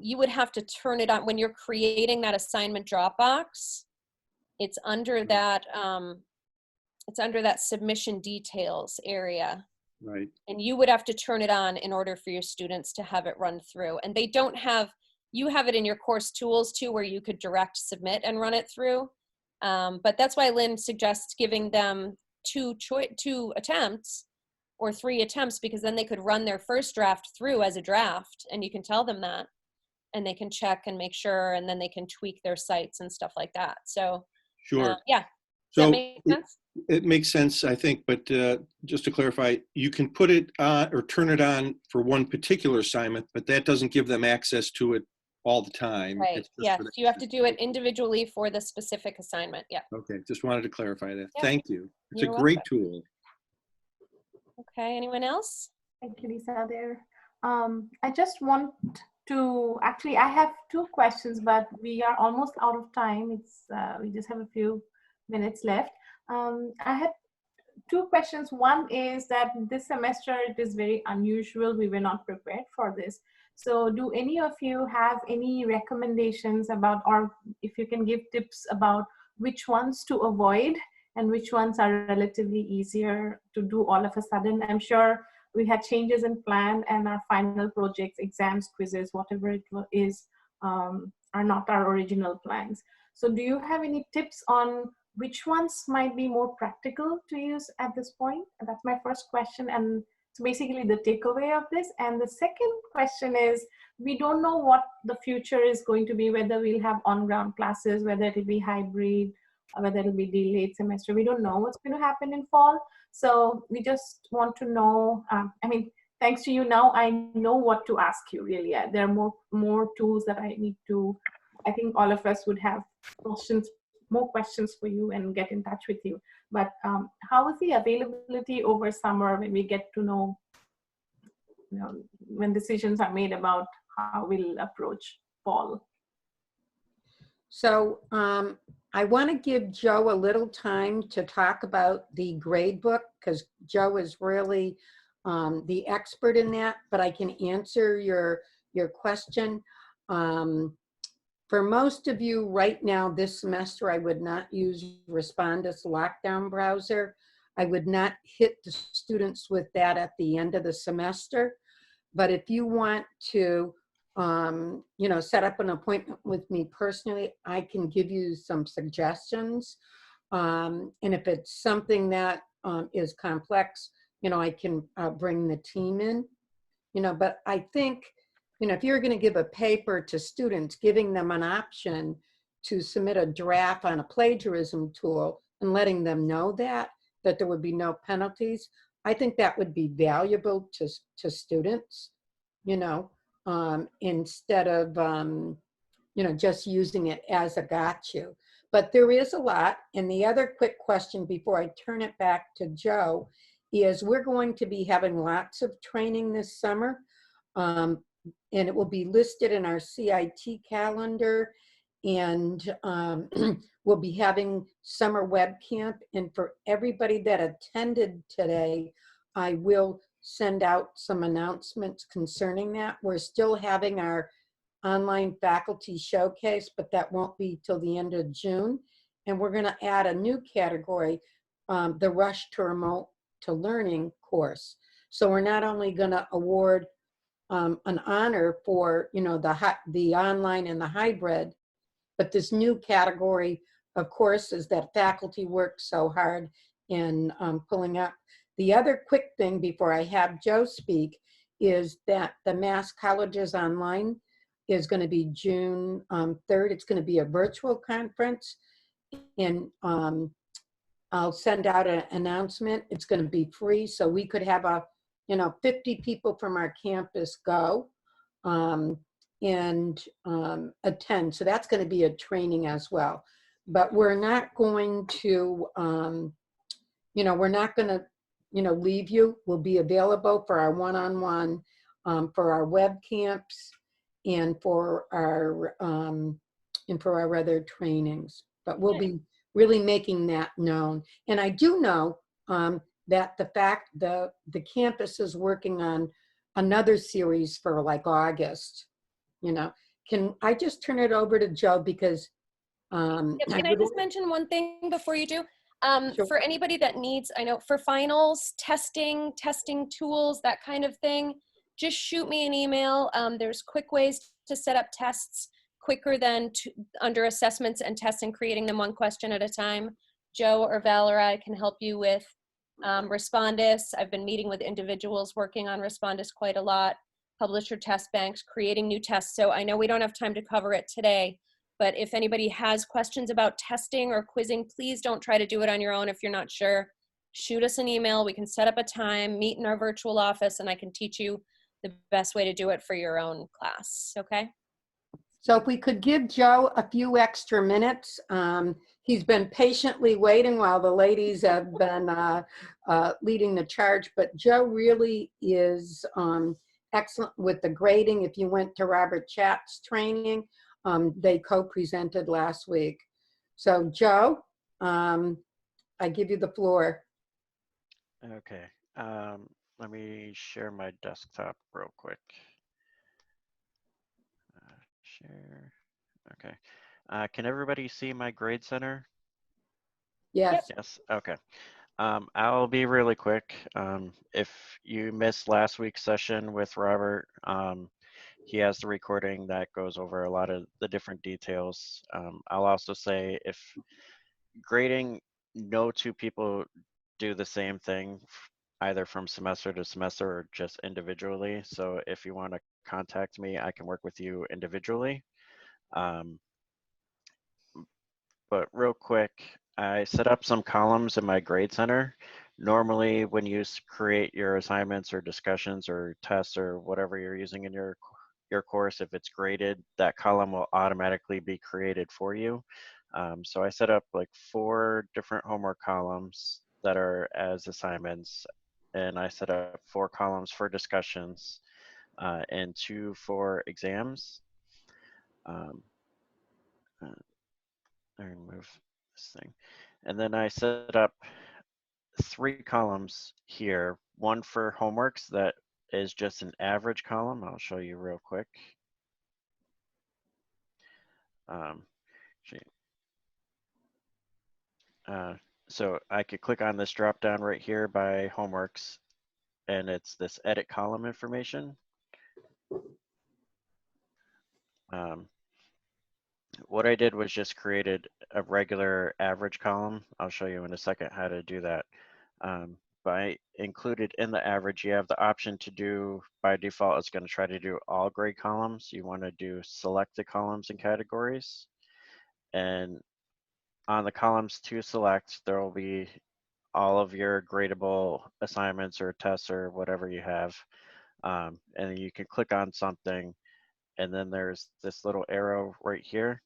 you would have to turn it on when you're creating that assignment Dropbox. It's under that submission details area. Right. And you would have to turn it on in order for your students to have it run through. And they don't have, you have it in your course tools too, where you could direct submit and run it through. But that's why Lynn suggests giving them two attempts or 3 attempts, because then they could run their first draft through as a draft, and you can tell them that, and they can check and make sure, and then they can tweak their sites and stuff like that. So Sure. yeah. Does So that make sense? it makes sense, I think, but just to clarify, you can put it on or turn it on for one particular assignment, but that doesn't give them access to it all the time. Right. It's just Yes. for the- You have to do it individually for the specific assignment. Yeah. Okay, just wanted to clarify that. Yeah. Thank you. It's You're a great welcome. tool. Okay. Anyone else? Thank you, Lisa. I just want to, actually, I have 2 questions, but we are almost out of time. We just have a few minutes left. I had 2 questions. One is that this semester it is very unusual. We were not prepared for this. So do any of you have any recommendations about, or if you can give tips about which ones to avoid and which ones are relatively easier to do all of a sudden? I'm sure we had changes in plan, and our final projects, exams, quizzes, whatever it is, are not our original plans. So do you have any tips on which ones might be more practical to use at this point? And that's my first question. And it's basically the takeaway of this. And the second question is, we don't know what the future is going to be, whether we'll have on-ground classes, whether it'll be hybrid, whether it'll be delayed semester. We don't know what's going to happen in fall. So we just want to know, I mean, thanks to you now, I know what to ask you really. There are more tools that I need to, I think all of us would have more questions for you and get in touch with you. But how is the availability over summer when we get to know, when decisions are made about how we'll approach fall? So I want to give Joe a little time to talk about the grade book, because Joe is really the expert in that, but I can answer your question. For most of you right now this semester, I would not use Respondus Lockdown Browser. I would not hit the students with that at the end of the semester. But if you want to set up an appointment with me personally, I can give you some suggestions. And if it's something that is complex, I can bring the team in, but I think, if you're going to give a paper to students, giving them an option to submit a draft on a plagiarism tool and letting them know that there would be no penalties, I think that would be valuable to students, instead of, just using it as a gotcha. But there is a lot. And the other quick question before I turn it back to Joe is, we're going to be having lots of training this summer. And it will be listed in our CIT calendar, and we'll be having summer web camp. And for everybody that attended today, I will send out some announcements concerning that. We're still having our online faculty showcase, but that won't be till the end of June. And we're going to add a new category, the Rush to Remote to Learning course. So we're not only going to award an honor for the online and the hybrid, but this new category of courses that faculty work so hard in pulling up. The other quick thing before I have Joe speak is that the Mass Colleges Online is going to be June 3rd. It's going to be a virtual conference, and I'll send out an announcement. It's going to be free, so we could have 50 people from our campus go and attend. So that's going to be a training as well. But we're not going to, we're not going to, leave you. We'll be available for our one-on-one, for our web camps, and for our other trainings. But we'll be really making that known. And I do know that the campus is working on another series for like August. Can I just turn it over to Joe, because Can I just mention one thing before you do? Sure. For anybody that needs, I know for finals, testing tools, that kind of thing, just shoot me an email. There's quick ways to set up tests quicker than under assessments and tests and creating them one question at a time, Joe or Valera can help you with Respondus. I've been meeting with individuals working on Respondus quite a lot, publisher test banks, creating new tests. So I know we don't have time to cover it today, but if anybody has questions about testing or quizzing, please don't try to do it on your own if you're not sure. Shoot us an email. We can set up a time, meet in our virtual office, and I can teach you the best way to do it for your own class, okay? So if we could give Joe a few extra minutes, he's been patiently waiting while the ladies have been leading the charge, but Joe really is excellent with the grading. If you went to Robert Chat's training, they co-presented last week. So Joe, I give you the floor. Okay, let me share my desktop real quick. Share, okay. Can everybody see my grade center? Yes. Yes, okay. I'll be really quick. If you missed last week's session with Robert, he has the recording that goes over a lot of the different details. I'll also say if grading, no two people do the same thing, either from semester to semester or just individually. So if you want to contact me, I can work with you individually. But real quick, I set up some columns in my grade center. Normally, when you create your assignments or discussions or tests or whatever you're using in your course, if it's graded, that column will automatically be created for you. So I set up like 4 different homework columns that are as assignments, and I set up 4 columns for discussions and 2 for exams. I remove this thing. And then I set up 3 columns here, one for homeworks that is just an average column. I'll show you real quick. So I could click on this drop down right here by homeworks, and it's this edit column information. What I did was just created a regular average column. I'll show you in a second how to do that. But I included in the average, you have the option to do, by default, it's going to try to do all grade columns. You want to do select the columns and categories. And on the columns to select, there will be all of your gradable assignments or tests or whatever you have. And you can click on something, and then there's this little arrow right here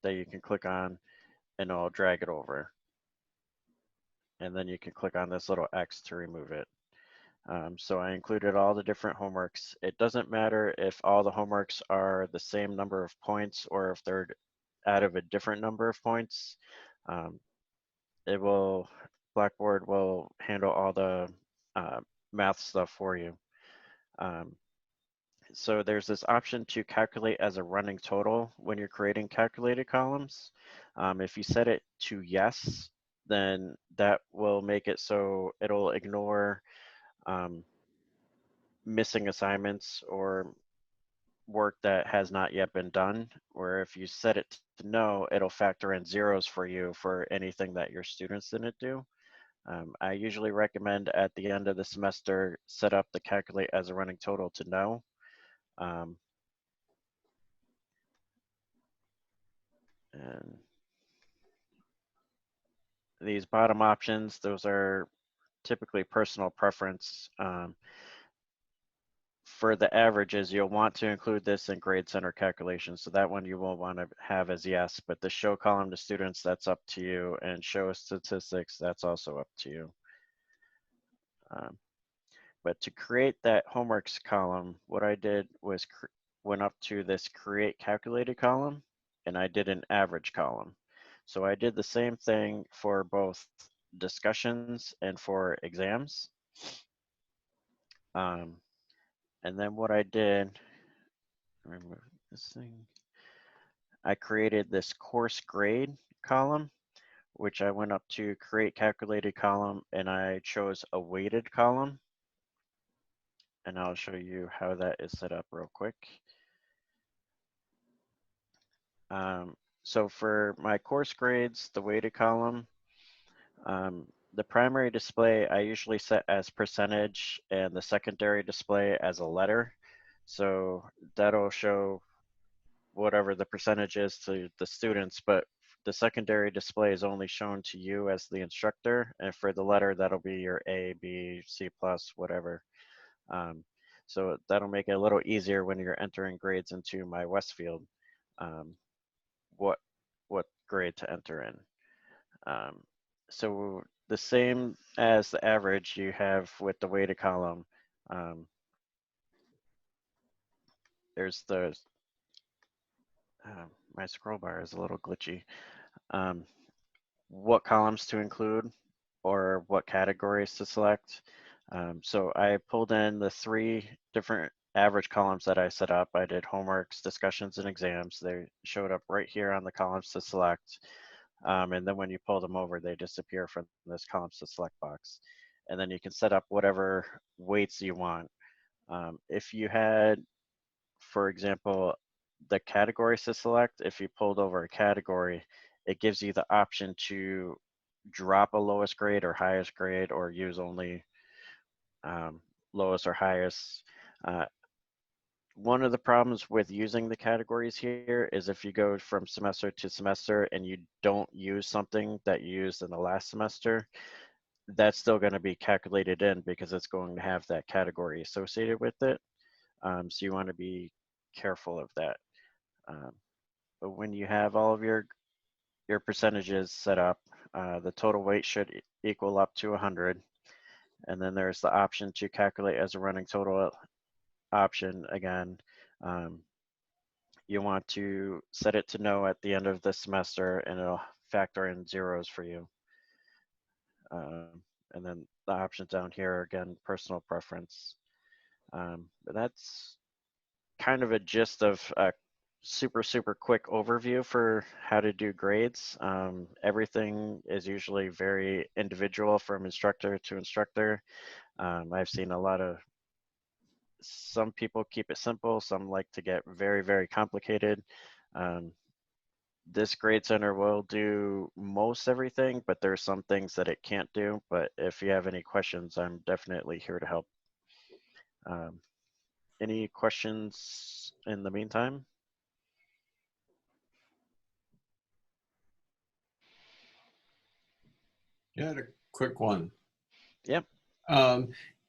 that you can click on, and it'll drag it over. And then you can click on this little X to remove it. So I included all the different homeworks. It doesn't matter if all the homeworks are the same number of points or if they're out of a different number of points. Blackboard will handle all the math stuff for you. So there's this option to calculate as a running total when you're creating calculated columns. If you set it to yes, then that will make it so it'll ignore missing assignments or work that has not yet been done. Where if you set it to no, it'll factor in zeros for you for anything that your students didn't do. I usually recommend at the end of the semester, set up the calculate as a running total to no. And these bottom options, those are typically personal preference. For the averages, you'll want to include this in grade center calculations. So that one you will want to have as yes, but the show column to students, that's up to you. And show statistics, that's also up to you. But to create that homeworks column, what I did was went up to this create calculated column, and I did an average column. So I did the same thing for both discussions and for exams. And then what I did, remove this thing, I created this course grade column, which I went up to create calculated column, and I chose a weighted column. And I'll show you how that is set up real quick. So for my course grades, the weighted column, the primary display I usually set as percentage and the secondary display as a letter. So that'll show whatever the percentage is to the students, but the secondary display is only shown to you as the instructor. And for the letter, that'll be your A, B, C plus, whatever. Um, so that'll make it a little easier when you're entering grades into my Westfield, um, what grade to enter in. Um, so the same as the average you have with the weighted column. Um, there's the, my scroll bar is a little glitchy. Um, what columns to include or what categories to select. So I pulled in the 3 different average columns that I set up. I did homeworks, discussions, and exams. They showed up right here on the columns to select. And then when you pull them over, they disappear from this columns to select box. And then you can set up whatever weights you want. If you had, for example, the categories to select, if you pulled over a category, it gives you the option to drop a lowest grade or highest grade or use only lowest or highest. One of the problems with using the categories here is if you go from semester to semester and you don't use something that you used in the last semester, that's still going to be calculated in because it's going to have that category associated with it. So you want to be careful of that. But when you have all of your percentages set up, the total weight should equal up to 100. And then there's the option to calculate as a running total option again. You want to set it to no at the end of the semester and it'll factor in zeros for you. And then the options down here, again, personal preference. But that's kind of a gist of a super quick overview for how to do grades. Everything is usually very individual from instructor to instructor. I've seen a lot of, some people keep it simple, some like to get very complicated. This grade center will do most everything, but there's some things that it can't do. But if you have any questions, I'm definitely here to help. Any questions in the meantime? Yeah, a quick one. Yep.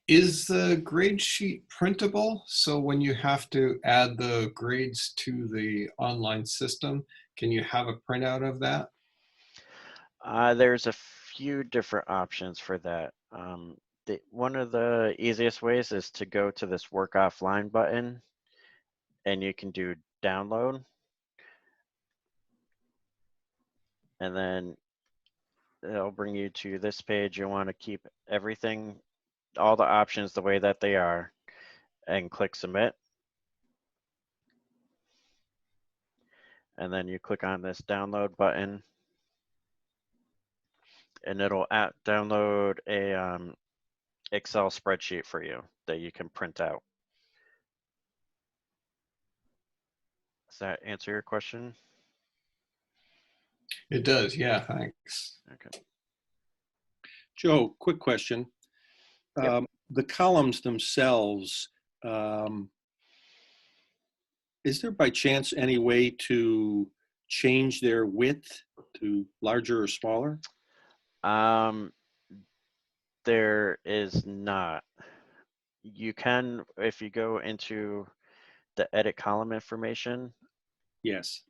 Is the grade sheet printable? So when you have to add the grades to the online system, can you have a printout of that? There's a few different options for that. One of the easiest ways is to go to this work offline button and you can do download. And then it'll bring you to this page. You want to keep everything, all the options the way that they are, and click submit. And then you click on this download button and it'll download a Excel spreadsheet for you that you can print out. Does that answer your question? It does, yeah, thanks. Okay. Joe, quick question. Yep. The columns themselves, is there by chance any way to change their width to larger or smaller? There is not. You can, if you go into the edit column information, Yes.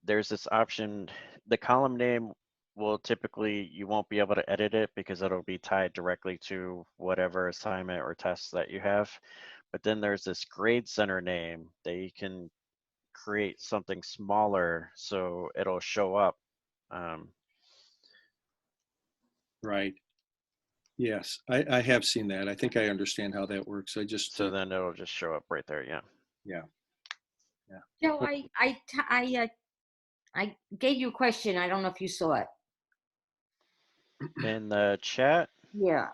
there's this option. The column name will typically, you won't be able to edit it because it'll be tied directly to whatever assignment or tests that you have. But then there's this grade center name that you can create something smaller so it'll show up. Right. Yes, I have seen that. I think I understand how that works. I just, So then it'll just show up right there. Yeah. yeah. Joe, I gave you a question. I don't know if you saw it. In the chat. Yeah.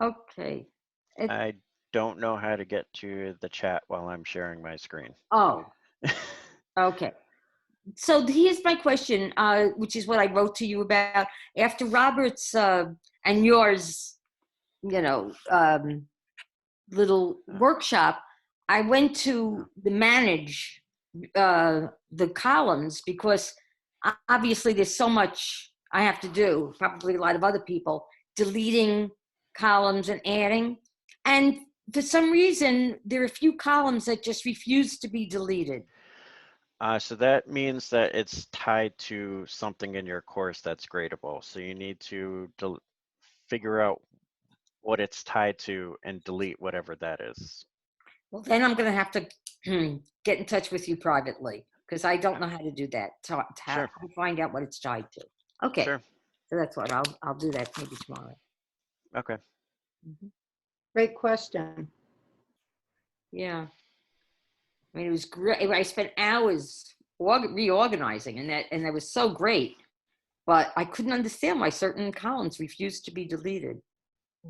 Okay. I don't know how to get to the chat while I'm sharing my screen. Oh, okay. So here's my question, which is what I wrote to you about. After Robert's and yours, you know, little workshop, I went to the manage the columns because obviously there's so much I have to do, probably a lot of other people, deleting columns and adding. And for some reason, there are a few columns that just refuse to be deleted. So that means that it's tied to something in your course that's gradable. So you need to figure out what it's tied to and delete whatever that is. Well, then I'm going to have to get in touch with you privately because I don't know how to do that. Sure. To find out what it's tied to. Okay. Sure. So that's what I'll do that maybe tomorrow. Okay. Great question. Yeah. I mean, it was great. I spent hours reorganizing, and that was so great. But I couldn't understand why certain columns refused to be deleted.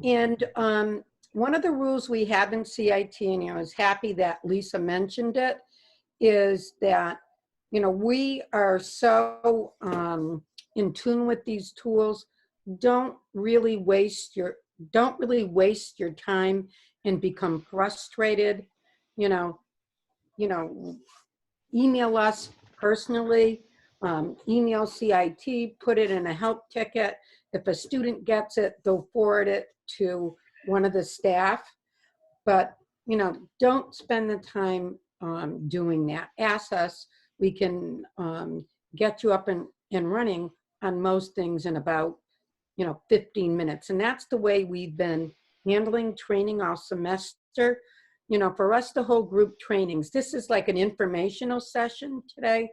And one of the rules we have in CIT, and I was happy that Lisa mentioned it, is that, you know, we are so in tune with these tools. Don't really waste your time and become frustrated. You know, email us personally, email CIT, put it in a help ticket. If a student gets it, they'll forward it to one of the staff. But, you know, don't spend the time doing that. Ask us, we can get you up and running on most things in about, 15 minutes. And that's the way we've been handling training all semester. You know, for us to hold group trainings, this is like an informational session today,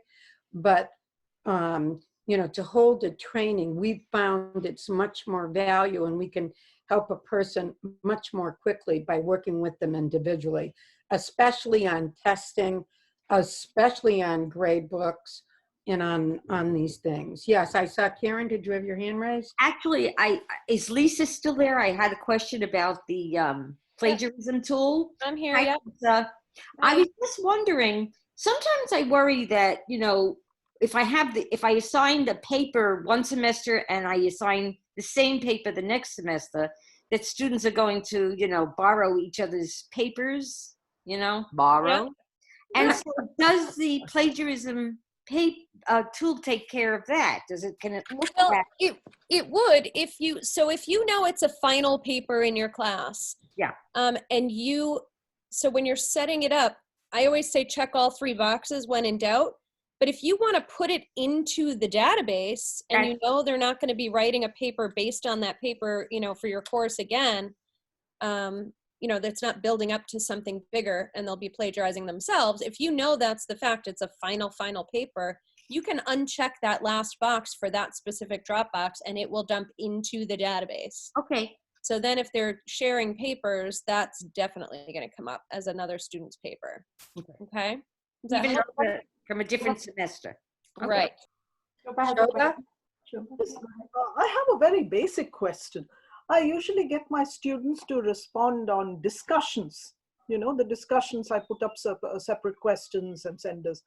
but, to hold a training, we've found it's much more value and we can help a person much more quickly by working with them individually, especially on testing, especially on grade books and on these things. Yes, I saw Karen, did you have your hand raised? Actually, is Lisa still there? I had a question about the plagiarism tool. I'm here, yeah. I was just wondering, sometimes I worry that, if I assign the paper one semester and I assign the same paper the next semester, that students are going to, borrow each other's papers, borrow. Yeah. And so does the plagiarism tool take care of that? Can it look at? It would if you know it's a final paper in your class. Yeah. So when you're setting it up, I always say check all 3 boxes when in doubt. But if you want to put it into the database and you know they're not going to be writing a paper based on that paper, for your course again, that's not building up to something bigger and they'll be plagiarizing themselves. If you know that's the fact, it's a final paper, you can uncheck that last box for that specific Dropbox and it will dump into the database. Okay. So then if they're sharing papers, that's definitely going to come up as another student's paper. Okay? Even from a different semester. Okay. Right. I have a very basic question. I usually get my students to respond on discussions. The discussions, I put up separate questions and send us,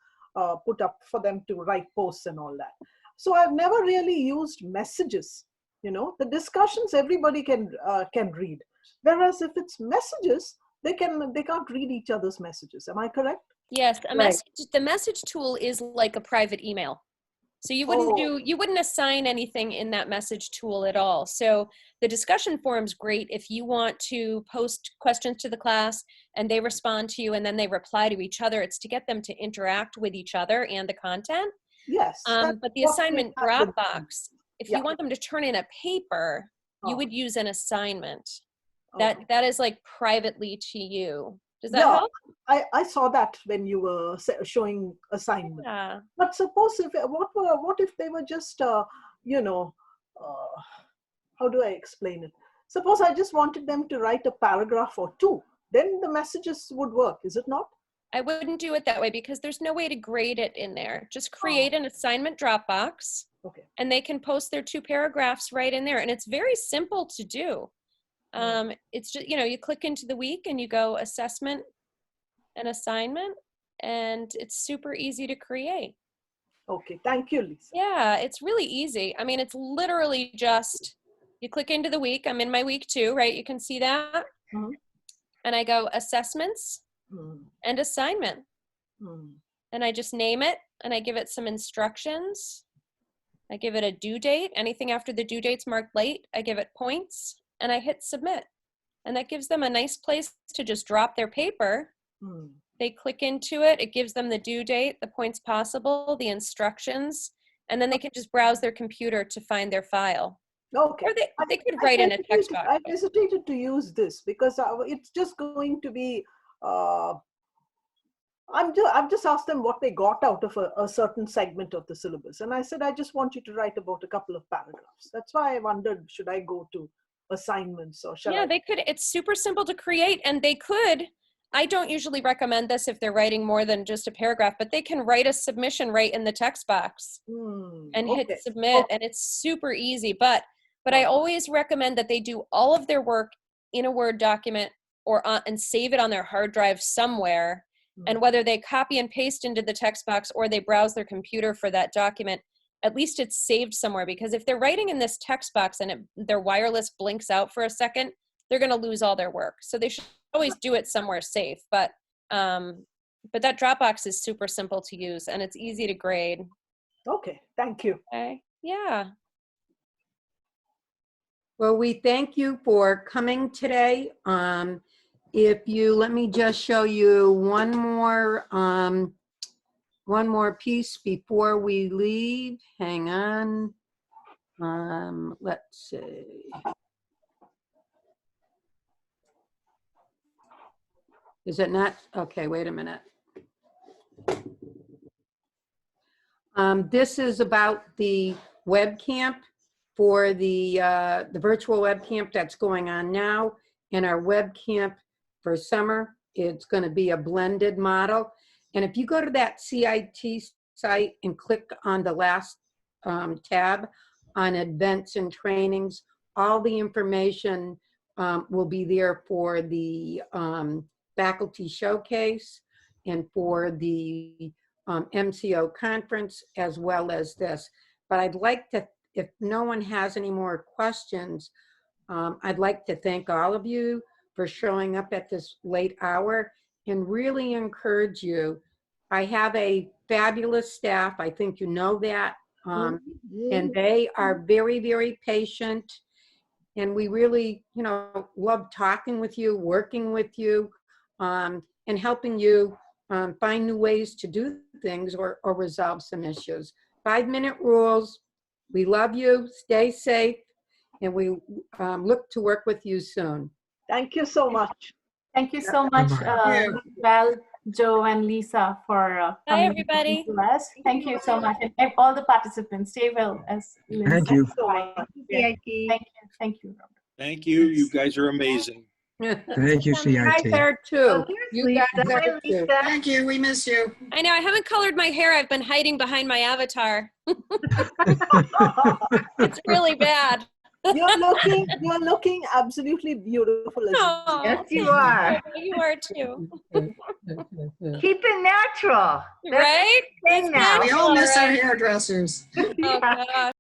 put up for them to write posts and all that. So I've never really used messages. The discussions everybody can read. Whereas if it's messages, they can't read each other's messages. Am I correct? Yes, the message tool is like a private email. So you wouldn't assign anything in that message tool at all. So the discussion forum's great if you want to post questions to the class and they respond to you and then they reply to each other. It's to get them to interact with each other and the content. Yes. But the assignment Dropbox, if you want them to turn in a paper, you would use an assignment. That is like privately to you. Does that help? I saw that when you were showing assignment. Yeah. But suppose what if they were just how do I explain it? Suppose I just wanted them to write a paragraph or 2, then the messages would work, is it not? I wouldn't do it that way because there's no way to grade it in there. Just create an assignment Dropbox. Okay. And they can post their 2 paragraphs right in there. And it's very simple to do. It's just, you know, you click into the week and you go assessment and assignment, and it's super easy to create. Okay, thank you, Lisa. Yeah, it's really easy. I mean, it's literally just, you click into the week. I'm in my week 2, right? You can see that. Mhm. And I go assessments and assignment. And I just name it and I give it some instructions. I give it a due date. Anything after the due date's marked late, I give it points and I hit submit. And that gives them a nice place to just drop their paper. They click into it. It gives them the due date, the points possible, the instructions, and then they can just browse their computer to find their file. Okay. Or they could write in a text box. I hesitated to use this because it's just going to be, I've just asked them what they got out of a certain segment of the syllabus. And I said, I just want you to write about a couple of paragraphs. That's why I wondered, should I go to assignments or shall I? They could. It's super simple to create, and they could. I don't usually recommend this if they're writing more than just a paragraph, but they can write a submission right in the text box and hit submit, and it's super easy. But I always recommend that they do all of their work in a Word document and save it on their hard drive somewhere. And whether they copy and paste into the text box or they browse their computer for that document, at least it's saved somewhere, because if they're writing in this text box and their wireless blinks out for a second, they're going to lose all their work. So they should always do it somewhere safe. But that Dropbox is super simple to use and it's easy to grade. Okay, thank you. Okay, yeah. Well, we thank you for coming today. If you let me just show you one more piece before we leave. Hang on. Let's see. Is it not? Okay, wait a minute. This is about the web camp for the virtual web camp that's going on now, and our web camp for summer. It's going to be a blended model. And if you go to that CIT site and click on the last tab on events and trainings, all the information will be there for the faculty showcase and for the MCO conference, as well as this. But I'd like to, if no one has any more questions, I'd like to thank all of you for showing up at this late hour and really encourage you. I have a fabulous staff. I think you know that. And they are very, very patient. And we really, you know, love talking with you, working with you, and helping you find new ways to do things or resolve some issues. 5-minute rules. We love you. Stay safe. And we look to work with you soon. Thank you so much. Thank you so much, Val, Joe, and Lisa for coming everybody. to us. Thank you so much, and all the participants. Stay well. As Lynn Thank said. you. Bye. CIT. Thank you. Thank you. You guys are amazing. Thank you, You guys CIT. are too. You guys are too. Thank you. We miss you. I know, I haven't colored my hair. I've been hiding behind my avatar. It's really bad. You're looking absolutely beautiful. Oh, Yes, you are. You are too. Keep it natural. That's Right? the thing now. We all miss our hairdressers. Oh, gosh.